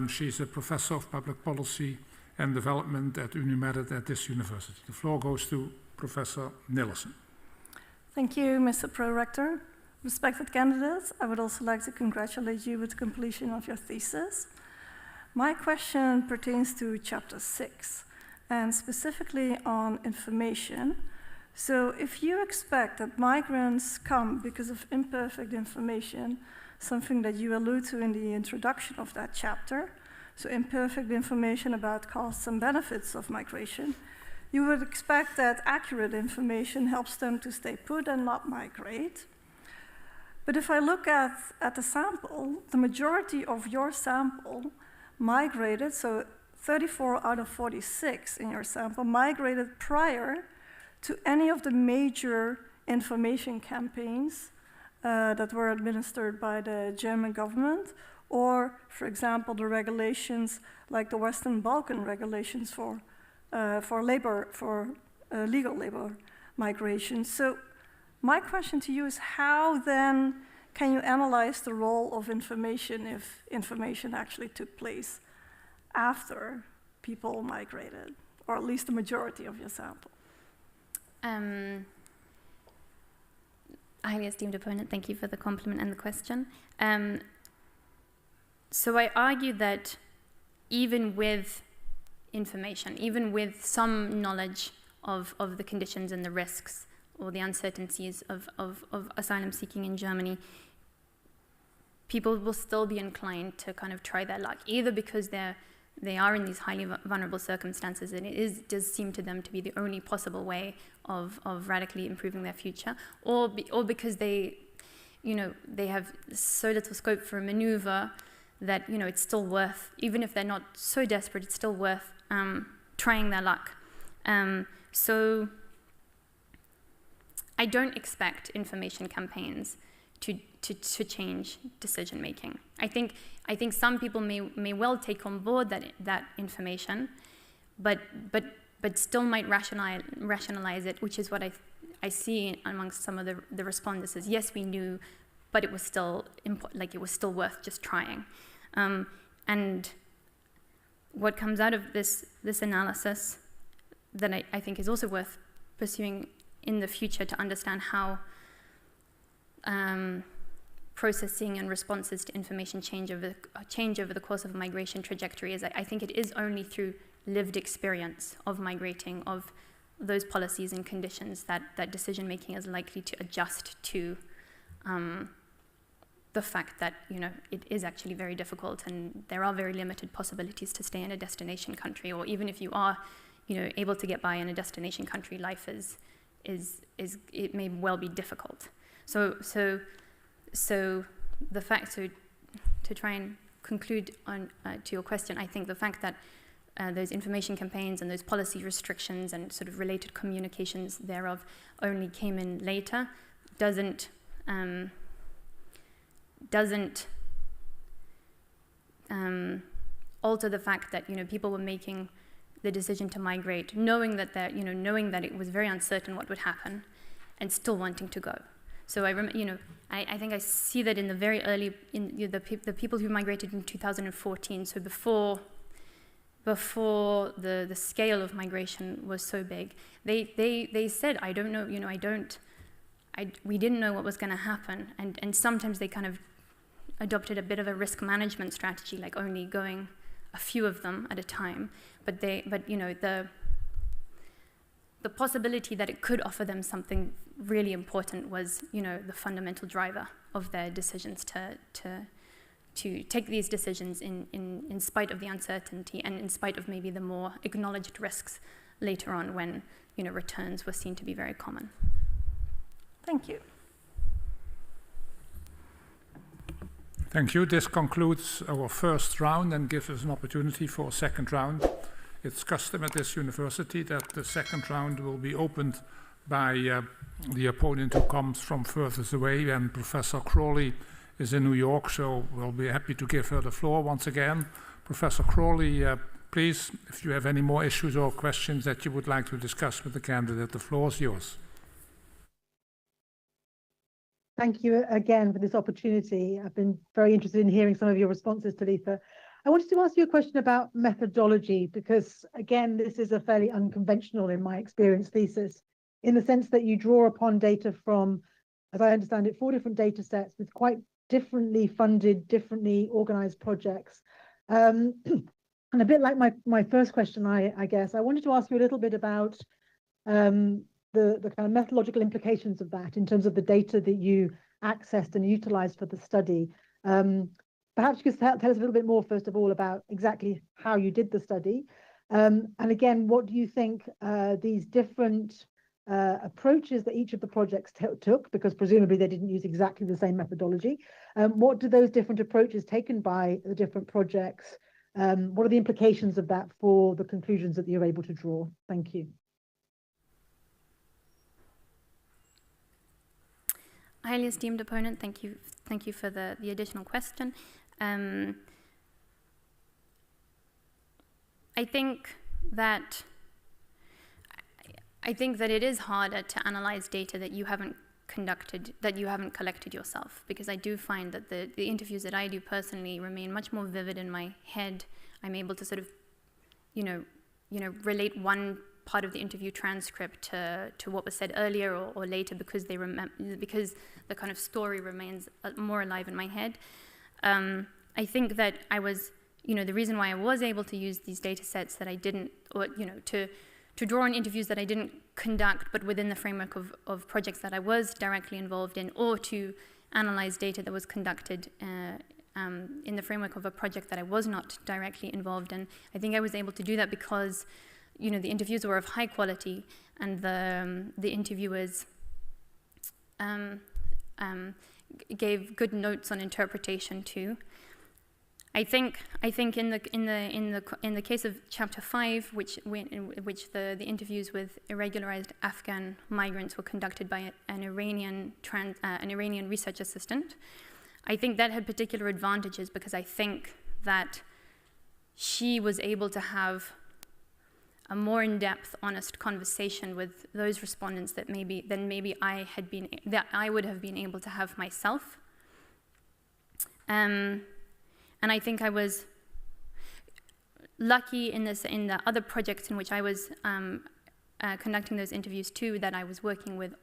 She's a professor of public policy and development at UniMerit at this university. The floor goes to Professor Nilssen. Thank you, Mr. Pro-Rector. Respected candidates, I would also like to congratulate you with the completion of your thesis. My question pertains to chapter 6, and specifically on information. So if you expect that migrants come because of imperfect information, something that you allude to in the introduction of that chapter, so imperfect information about costs and benefits of migration, you would expect that accurate information helps them to stay put and not migrate. But if I look at the sample, the majority of your sample migrated, so 34 out of 46 in your sample migrated prior to any of the major information campaigns that were administered by the German government, or, for example, the regulations like the Western Balkan regulations for legal labor migration. So my question to you is, how then can you analyze the role of information if information actually took place after people migrated, or at least the majority of your sample? Highly esteemed opponent, thank you for the compliment and the question. So I argue that even with information, even with some knowledge of the conditions and the risks or the uncertainties of asylum seeking in Germany, people will still be inclined to kind of try their luck, either because they're they are in these highly vulnerable circumstances, and it does seem to them to be the only possible way of radically improving their future, or because they have so little scope for maneuver that, it's still worth, even if they're not so desperate, it's still worth trying their luck. So I don't expect information campaigns to change decision making. I think some people may well take on board that information, but still might rationalize it, which is what I see amongst some of the respondents is, yes, we knew, but it was still it was still worth just trying. And what comes out of this analysis that I think is also worth pursuing in the future to understand how processing and responses to information change over the course of a migration trajectory is, I think it is only through lived experience of migrating, of those policies and conditions, that decision making is likely to adjust to the fact that it is actually very difficult, and there are very limited possibilities to stay in a destination country, or even if you are able to get by in a destination country, life is it may well be difficult. So the fact, to try and conclude on to your question, I think the fact that those information campaigns and those policy restrictions and sort of related communications thereof only came in later doesn't alter the fact that people were making the decision to migrate, knowing that it was very uncertain what would happen, and still wanting to go. So I think I see that in the very early, the people who migrated in 2014. So before the scale of migration was so big, they said, I don't know, we didn't know what was going to happen, and sometimes they kind of adopted a bit of a risk management strategy, like only going a few of them at a time. But the possibility that it could offer them something really important was, the fundamental driver of their decisions to take these decisions in spite of the uncertainty and in spite of maybe the more acknowledged risks later on when, returns were seen to be very common. Thank you. Thank you. This concludes our first round and gives us an opportunity for a second round. It's custom at this university that the second round will be opened by the opponent who comes from furthest away, and Professor Crawley is in New York, so we'll be happy to give her the floor once again. Professor Crawley, please, if you have any more issues or questions that you would like to discuss with the candidate, the floor is yours. Thank you again for this opportunity. I've been very interested in hearing some of your responses, Talitha. I wanted to ask you a question about methodology, because again, this is a fairly unconventional, in my experience, thesis, in the sense that you draw upon data from, as I understand it, 4 different data sets with quite differently funded, differently organized projects. And a bit like my first question, I guess, I wanted to ask you a little bit about the kind of methodological implications of that in terms of the data that you accessed and utilized for the study. Perhaps you could tell us a little bit more, first of all, about exactly how you did the study. And again, what do you think these different approaches that each of the projects took, because presumably they didn't use exactly the same methodology. What do those different approaches taken by the different projects, what are the implications of that for the conclusions that you're able to draw? Thank you. Highly esteemed opponent, thank you for the additional question. I think that it is harder to analyze data that you haven't collected yourself, because I do find that the interviews that I do personally remain much more vivid in my head. I'm able to sort of, relate one part of the interview transcript to what was said earlier or later, because because the kind of story remains more alive in my head. I think that I was, the reason why I was able to use these data sets that I didn't, or to draw on interviews that I didn't conduct, but within the framework of projects that I was directly involved in, or to analyze data that was conducted in the framework of a project that I was not directly involved in. I think I was able to do that because, you know, the interviews were of high quality, and the interviewers gave good notes on interpretation too. I think in the case of Chapter 5, in which the interviews with irregularized Afghan migrants were conducted by an Iranian research assistant, I think that had particular advantages because I think that she was able to have a more in-depth, honest conversation with those respondents that maybe I would have been able to have myself. And I think I was lucky in the other projects in which I was conducting those interviews too, that I was working with,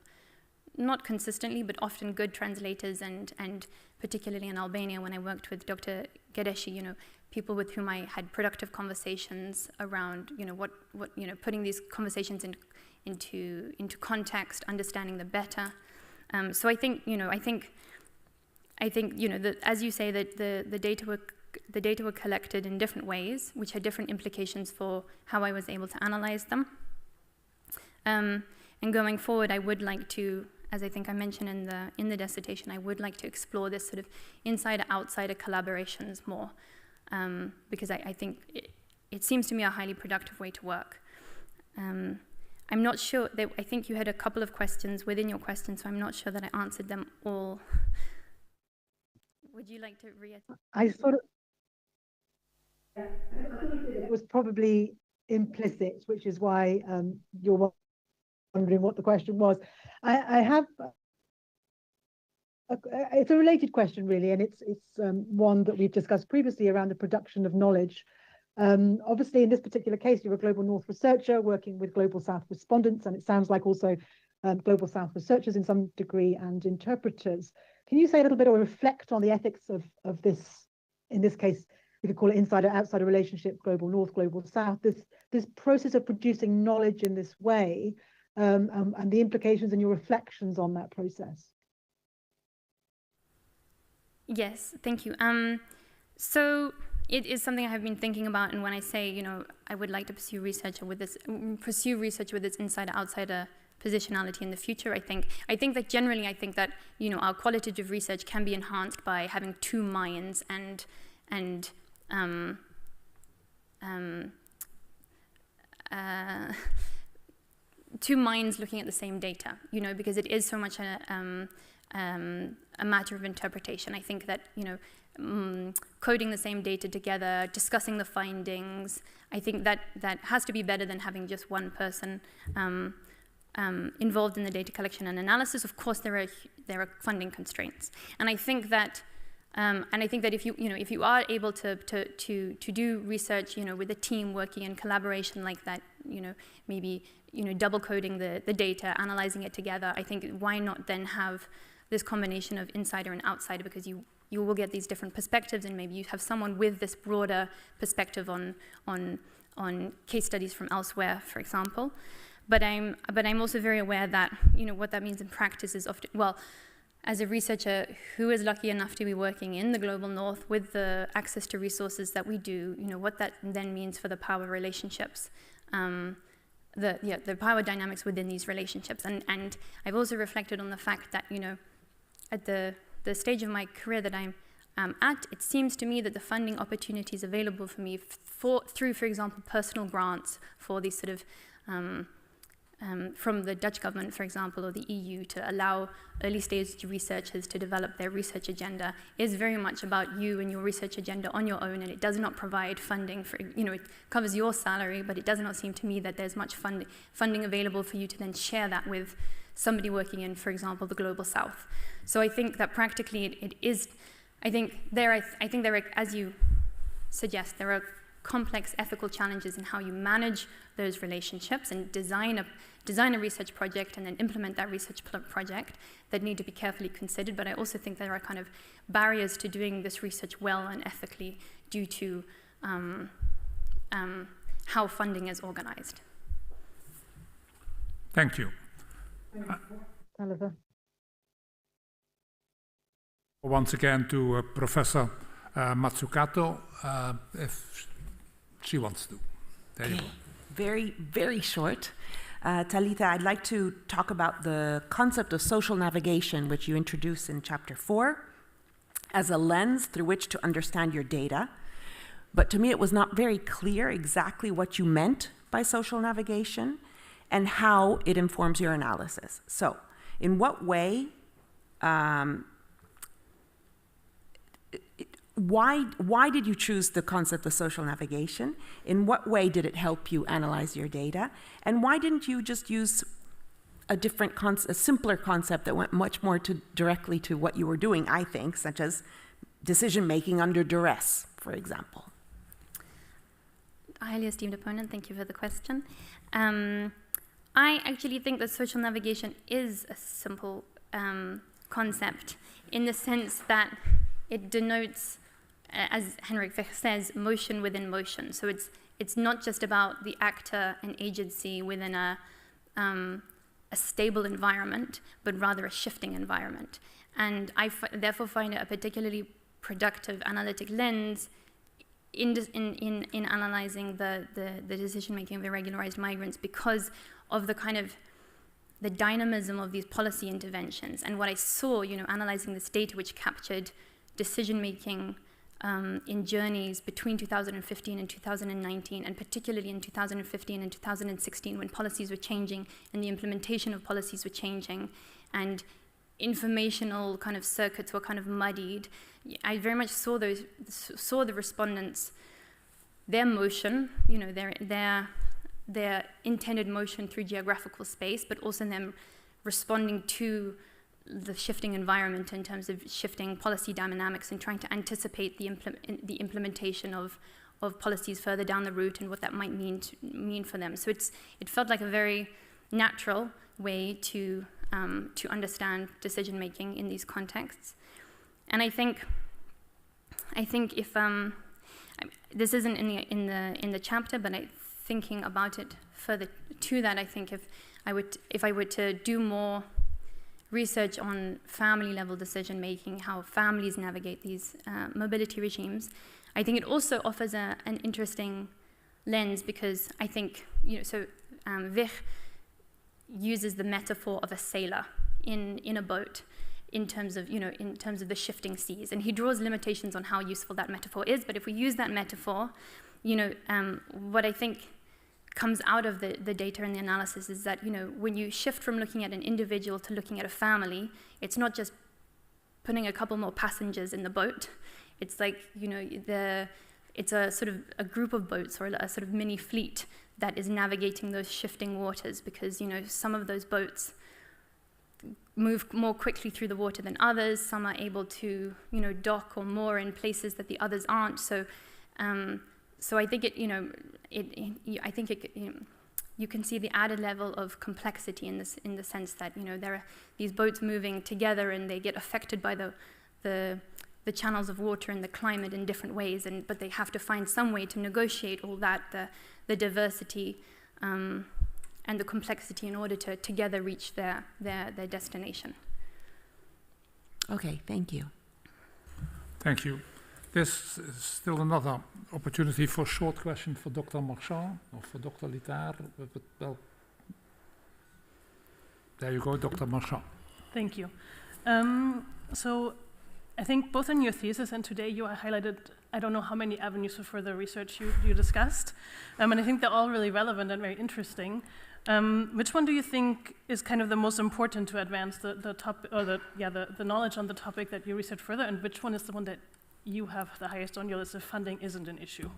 not consistently, but often good translators, and particularly in Albania when I worked with Dr. Gadeshi, you know, people with whom I had productive conversations around, you know, putting these conversations into context, understanding them better. So I think, you know, as you say, that the data were collected in different ways, which had different implications for how I was able to analyze them. And going forward, I would like to, as I think I mentioned in the dissertation, I would like to explore this sort of insider-outsider collaborations more, because I think it seems to me a highly productive way to work. I'm not sure, I think you had a couple of questions within your questions, so I'm not sure that I answered them all. Would you like to reiterate? It was probably implicit, which is why you're wondering what the question was. I have, it's a related question really, and it's one that we've discussed previously around the production of knowledge. Obviously, in this particular case, you're a Global North researcher working with Global South respondents, and it sounds like also Global South researchers in some degree and interpreters. Can you say a little bit or reflect on the ethics of this, in this case, we could call it insider-outsider relationship, Global North, Global South, this process of producing knowledge in this way, and the implications and your reflections on that process? Yes, thank you. So it is something I have been thinking about, and when I say, you know, I would like to pursue research with this insider-outsider positionality in the future, I think that generally, I think that, you know, our qualitative research can be enhanced by having two minds and two minds looking at the same data, you know, because it is so much a matter of interpretation. I think that, you know, coding the same data together, discussing the findings, I think that has to be better than having just one person involved in the data collection and analysis. Of course, there are funding constraints, and I think that if you are able to do research, you know, with a team working in collaboration like that, you know, maybe, you know, double coding the data, analyzing it together, I think why not then have this combination of insider and outsider, because you will get these different perspectives, and maybe you have someone with this broader perspective on case studies from elsewhere, for example. But I'm also very aware that, you know, what that means in practice is often, well, as a researcher who is lucky enough to be working in the Global North with the access to resources that we do, you know, what that then means for the power relationships, the power dynamics within these relationships. And I've also reflected on the fact that, you know, at the stage of my career that I'm at, it seems to me that the funding opportunities available for me through, for example, personal grants for these sort of from the Dutch government, for example, or the EU, to allow early stage researchers to develop their research agenda is very much about you and your research agenda on your own, and it does not provide funding for, you know, it covers your salary, but it does not seem to me that there's much funding available for you to then share that with somebody working in, for example, the Global South. So I think that practically it is, I think there are, as you suggest, there are complex ethical challenges in how you manage those relationships and design a research project and then implement that research project that need to be carefully considered. But I also think there are kind of barriers to doing this research well and ethically due to how funding is organized. Thank you. Talitha. Once again to Professor Matsukato, if she wants to. There you go. Very, very short. Talitha, I'd like to talk about the concept of social navigation, which you introduce in chapter 4, as a lens through which to understand your data. But to me, it was not very clear exactly what you meant by social navigation and how it informs your analysis. So, in what way, why did you choose the concept of social navigation? In what way did it help you analyze your data? And why didn't you just use a simpler concept that went much more directly to what you were doing, I think, such as decision-making under duress, for example? Highly esteemed opponent, thank you for the question. I actually think that social navigation is a simple concept in the sense that it denotes, as Henrik Vich says, motion within motion. So it's not just about the actor and agency within a stable environment, but rather a shifting environment. And I therefore find it a particularly productive analytic lens in analyzing the decision-making of irregularized migrants because of the kind of the dynamism of these policy interventions. And what I saw, analyzing this data which captured decision-making in journeys between 2015 and 2019, and particularly in 2015 and 2016 when policies were changing and the implementation of policies were changing and informational kind of circuits were kind of muddied. I very much saw the respondents, their motion, their intended motion through geographical space, but also them responding to the shifting environment in terms of shifting policy dynamics and trying to anticipate the implementation of policies further down the route and what that might mean for them. So it felt like a very natural way to understand decision making in these contexts. And I think if this isn't in the chapter, but thinking about it further to that, I think if I were to do more research on family level decision making, how families navigate these mobility regimes, I think it also offers an interesting lens because I think Vich uses the metaphor of a sailor in a boat in terms of the shifting seas, and he draws limitations on how useful that metaphor is. But if we use that metaphor, what I think comes out of the data and the analysis is that when you shift from looking at an individual to looking at a family, it's not just putting a couple more passengers in the boat. It's like it's a sort of a group of boats or a sort of mini fleet that is navigating those shifting waters because some of those boats move more quickly through the water than others. Some are able to dock or moor in places that the others aren't. So I think you can see the added level of complexity in the sense that there are these boats moving together and they get affected by the channels of water and the climate in different ways, but they have to find some way to negotiate all that, the diversity and the complexity in order to together reach their destination. Okay, thank you. Thank you. There's still another opportunity for a short question for Dr. Marchand or for Dr. Litar. Well, there you go, Dr. Marchand. Thank you. So I think both in your thesis and today you highlighted, I don't know how many avenues for further research you discussed, and I think they're all really relevant and very interesting. Which one do you think is kind of the most important to advance the topic, or the knowledge on the topic that you research further, and which one is the one that you have the highest on your list if funding isn't an issue?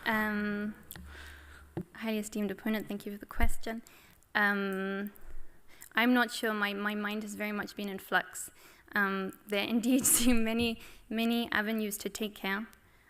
Highly esteemed opponent, thank you for the question. I'm not sure, my mind has very much been in flux. There indeed seem many avenues to take care.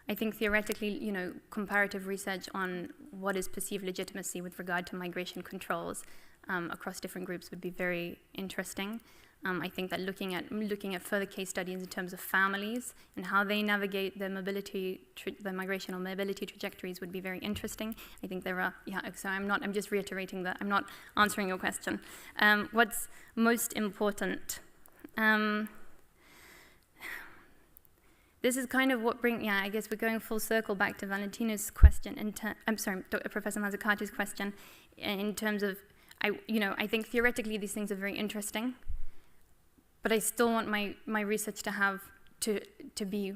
I think theoretically, comparative research on what is perceived legitimacy with regard to migration controls across different groups would be very interesting. I think that looking at further case studies in terms of families and how they navigate their the migration or mobility trajectories would be very interesting. I think there are, so I'm just reiterating that, I'm not answering your question. What's most important? this is kind of what I guess we're going full circle back to Valentina's question, Professor Mazzucati's question, in terms of, I think theoretically these things are very interesting, but I still want my research to be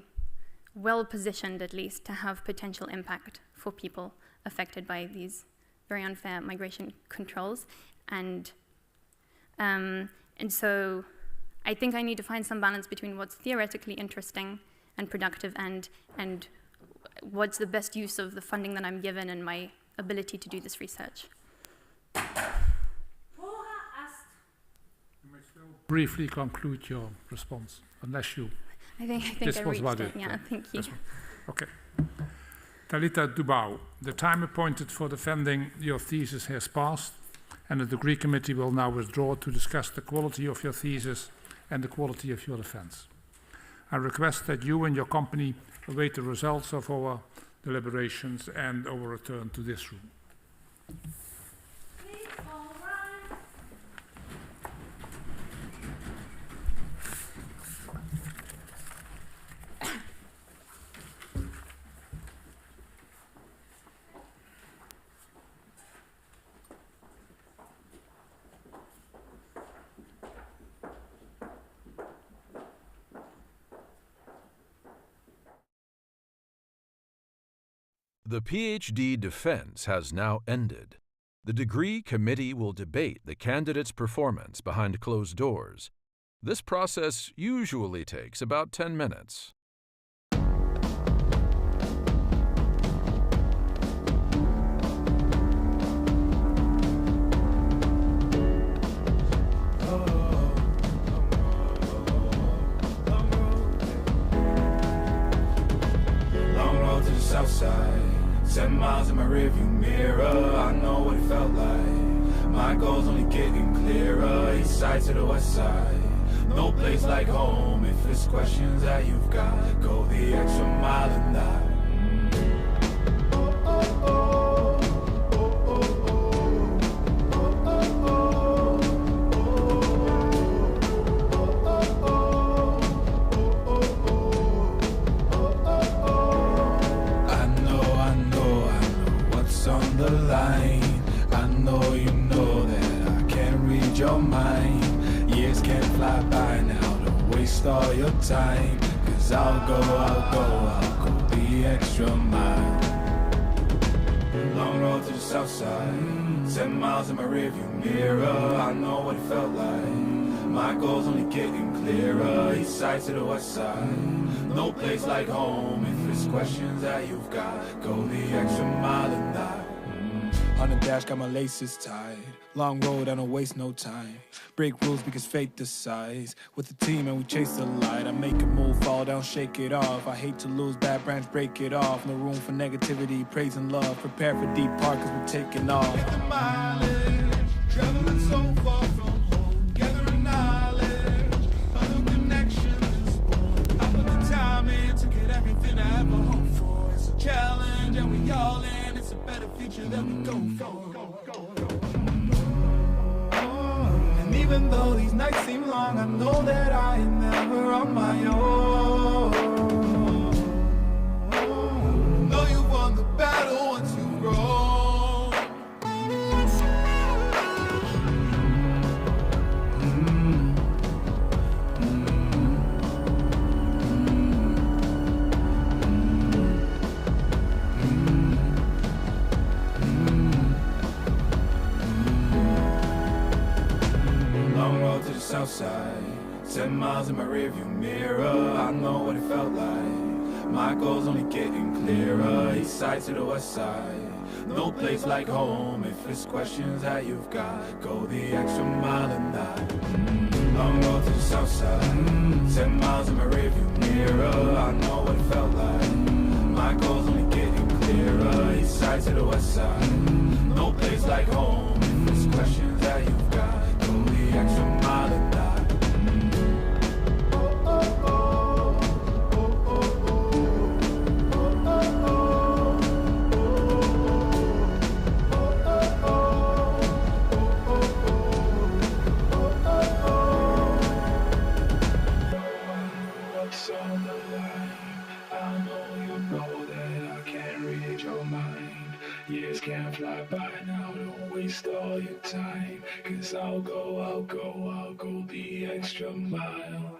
well positioned, at least, to have potential impact for people affected by these very unfair migration controls. And so I think I need to find some balance between what's theoretically interesting and productive and what's the best use of the funding that I'm given and my ability to do this research. You may still briefly conclude your response, unless you... I think this I was reached about it. it. Yeah, thank you. Okay. Talitha Dubow, the time appointed for defending your thesis has passed, and the degree committee will now withdraw to discuss the quality of your thesis and the quality of your defense. I request that you and your company await the results of our deliberations and our return to this room. The PhD defense has now ended. The degree committee will debate the candidate's performance behind closed doors. This process usually takes about 10 minutes. Long road to the south side. 10 miles in my rearview mirror, I know what it felt like. My goal's only getting clearer, east side to the west side. No place like home, if it's questions that you've got, go the extra mile and that. On the line, I know you know that I can't read your mind. Years can't fly by now, don't waste all your time. Cause I'll go the extra mile. Long road to the south side, 10 miles in my rearview mirror, I know what it felt like. My goal's only getting clearer, east side to the west side. No place like home, if it's questions that you've got, go the extra mile and that. On the dash, got my laces tied. Long road, I don't waste no time. Break rules because fate decides. With the team and we chase the light. I make a move, fall down, shake it off. I hate to lose, bad branch, break it off. No room for negativity, praise and love. Prepare for deep part cause we're taking off. The mileage, traveling so far from home. Gathering knowledge, other connections. I put the time in to get everything I ever hoped for. It's a challenge and we all in. It's a better future that we go for. And even though these nights seem long, I know that I am never on my own. Know you won the battle once you've grown. To the south side, 10 miles in my rearview mirror, I know what it felt like. My goal's only getting clearer, east side to the west side. No place like home, if it's questions that you've got, go the extra mile and that. Long road to the south side, 10 miles in my rearview mirror, I know what it felt like. My goal's only getting clearer, east side to the west side. No place like home, if it's questions that you've got, go the extra mile and that. What's on the line? fly by now, don't waste all your time. 'Cause I'll go the extra mile.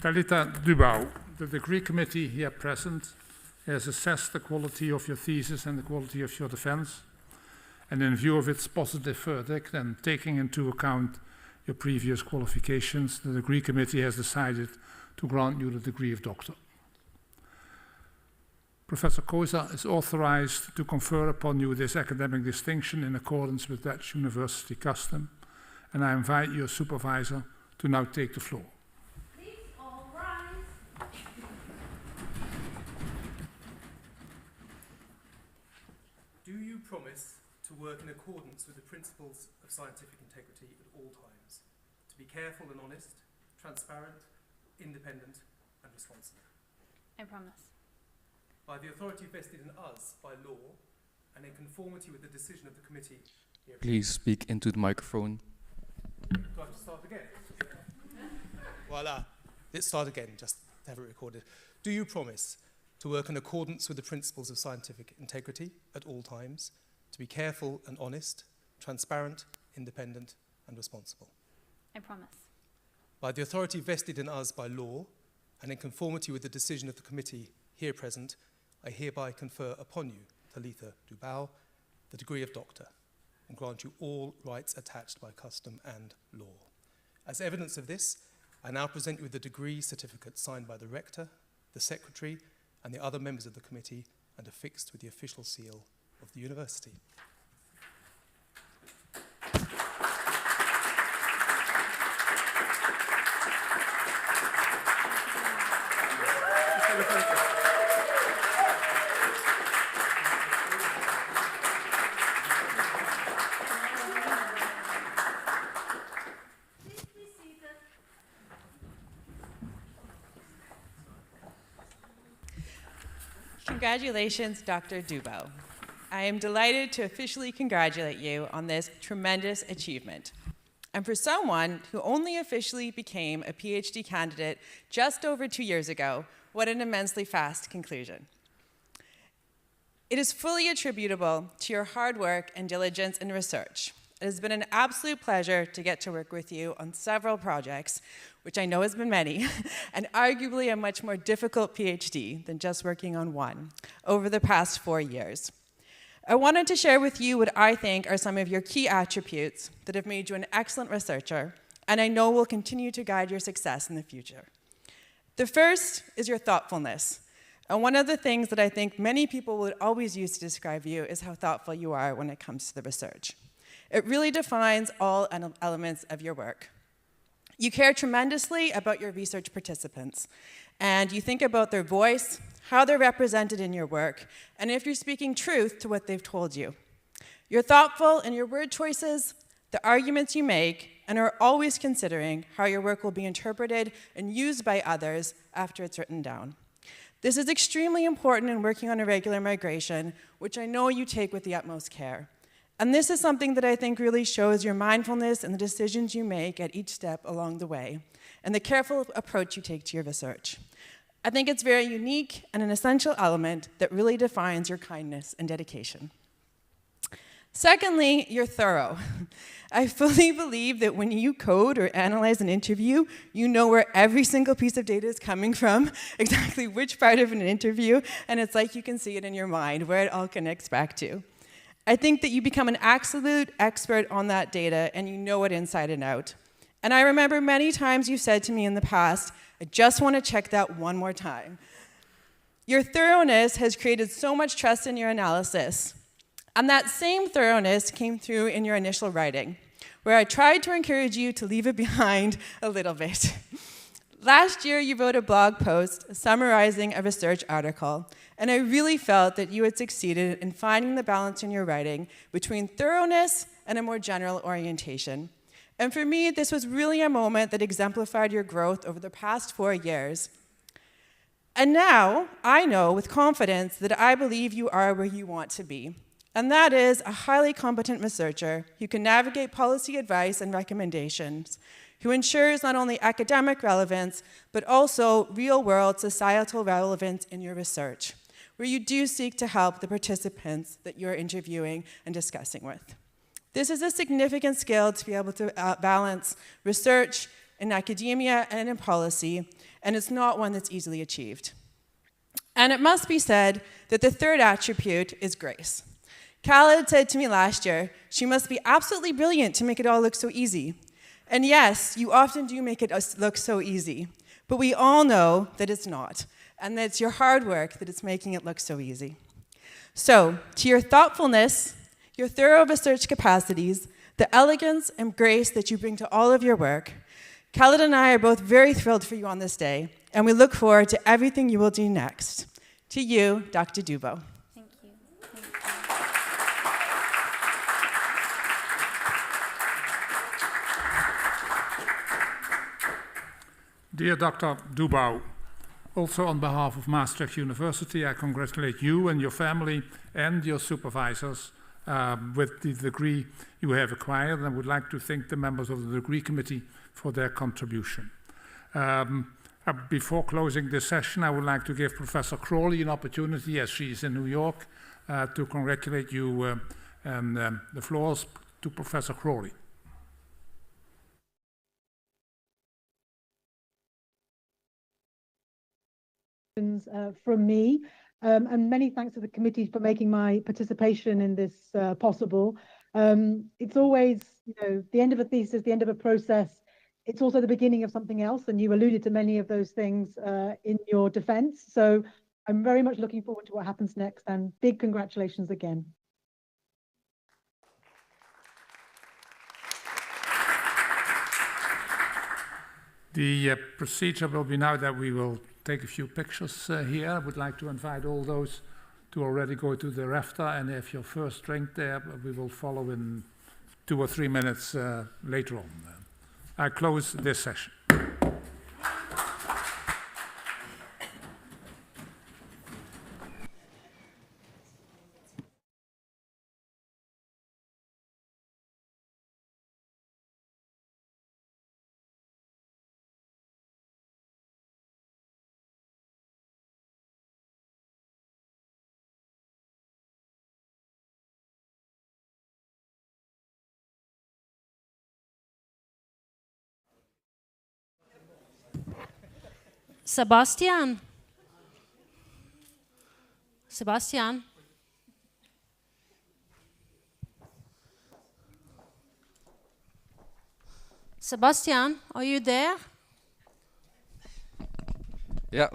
Talitha Dubow, the degree committee here present has assessed the quality of your thesis and the quality of your defense, and in view of its positive verdict and taking into account your previous qualifications, the degree committee has decided to grant you the degree of doctor. Professor Koza is authorized to confer upon you this academic distinction in accordance with Dutch university custom, and I invite your supervisor to now take the floor. Please all rise. Do you promise to work in accordance with the principles of scientific integrity at all times, to be careful and honest, transparent, independent, and responsible? I promise. By the authority vested in us by law, and in conformity with the decision of the committee. Please speak into the microphone. Do I have to start again? Voila. Let's start again, just to have it recorded. Do you promise to work in accordance with the principles of scientific integrity at all times, to be careful and honest, transparent, independent, and responsible? I promise. By the authority vested in us by law, and in conformity with the decision of the committee here present, I hereby confer upon you, Talitha Dubow, the degree of doctor, and grant you all rights attached by custom and law. As evidence of this, I now present you with the degree certificate signed by the rector, the secretary, and the other members of the committee, and affixed with the official seal of the university. Congratulations, Dr. Dubow. I am delighted to officially congratulate you on this tremendous achievement. And for someone who only officially became a PhD candidate just over 2 years ago, what an immensely fast conclusion. It is fully attributable to your hard work and diligence in research. It has been an absolute pleasure to get to work with you on several projects, which I know has been many, and arguably a much more difficult PhD than just working on one over the past 4 years. I wanted to share with you what I think are some of your key attributes that have made you an excellent researcher, and I know will continue to guide your success in the future. The first is your thoughtfulness. And one of the things that I think many people would always use to describe you is how thoughtful you are when it comes to the research. It really defines all elements of your work. You care tremendously about your research participants, and you think about their voice, how they're represented in your work, and if you're speaking truth to what they've told you. You're thoughtful in your word choices, the arguments you make, and are always considering how your work will be interpreted and used by others after it's written down. This is extremely important in working on irregular migration, which I know you take with the utmost care. And this is something that I think really shows your mindfulness in the decisions you make at each step along the way, and the careful approach you take to your research. I think it's very unique and an essential element that really defines your kindness and dedication. Secondly, you're thorough. I fully believe that when you code or analyze an interview, you know where every single piece of data is coming from, exactly which part of an interview, and it's like you can see it in your mind, where it all connects back to. I think that you become an absolute expert on that data, and you know it inside and out. And I remember many times you said to me in the past, I just want to check that one more time. Your thoroughness has created so much trust in your analysis. And that same thoroughness came through in your initial writing, where I tried to encourage you to leave it behind a little bit. Last year, you wrote a blog post summarizing a research article, and I really felt that you had succeeded in finding the balance in your writing between thoroughness and a more general orientation. And for me, this was really a moment that exemplified your growth over the past 4 years. And now, I know with confidence that I believe you are where you want to be. And that is a highly competent researcher who can navigate policy advice and recommendations, who ensures not only academic relevance, but also real-world societal relevance in your research, where you do seek to help the participants that you're interviewing and discussing with. This is a significant skill to be able to balance research, in academia and in policy, and it's not one that's easily achieved. And it must be said that the third attribute is grace. Khaled said to me last year, she must be absolutely brilliant to make it all look so easy. And yes, you often do make it look so easy, but we all know that it's not, and that it's your hard work that is making it look so easy. So, to your thoughtfulness, your thorough research capacities, the elegance and grace that you bring to all of your work, Khaled and I are both very thrilled for you on this day, and we look forward to everything you will do next. To you, Dr. Dubow. Thank you. Dear Dr. Dubow, also on behalf of Maastricht University, I congratulate you and your family and your supervisors with the degree you have acquired, and I would like to thank the members of the degree committee for their contribution. Before closing this session, I would like to give Professor Crawley an opportunity, as she is in New York, to congratulate you, and the floor is to Professor Crawley. From me, and many thanks to the committee for making my participation in this possible. It's always, the end of a thesis, the end of a process. It's also the beginning of something else, and you alluded to many of those things in your defense. So I'm very much looking forward to what happens next, and big congratulations again. The procedure will be now that we will take a few pictures here. I would like to invite all those to already go to the rafter, and if your first drink there, we will follow in 2 or 3 minutes later on. I close this session. Sebastian. Sebastian. Sebastian, are you there? Ja,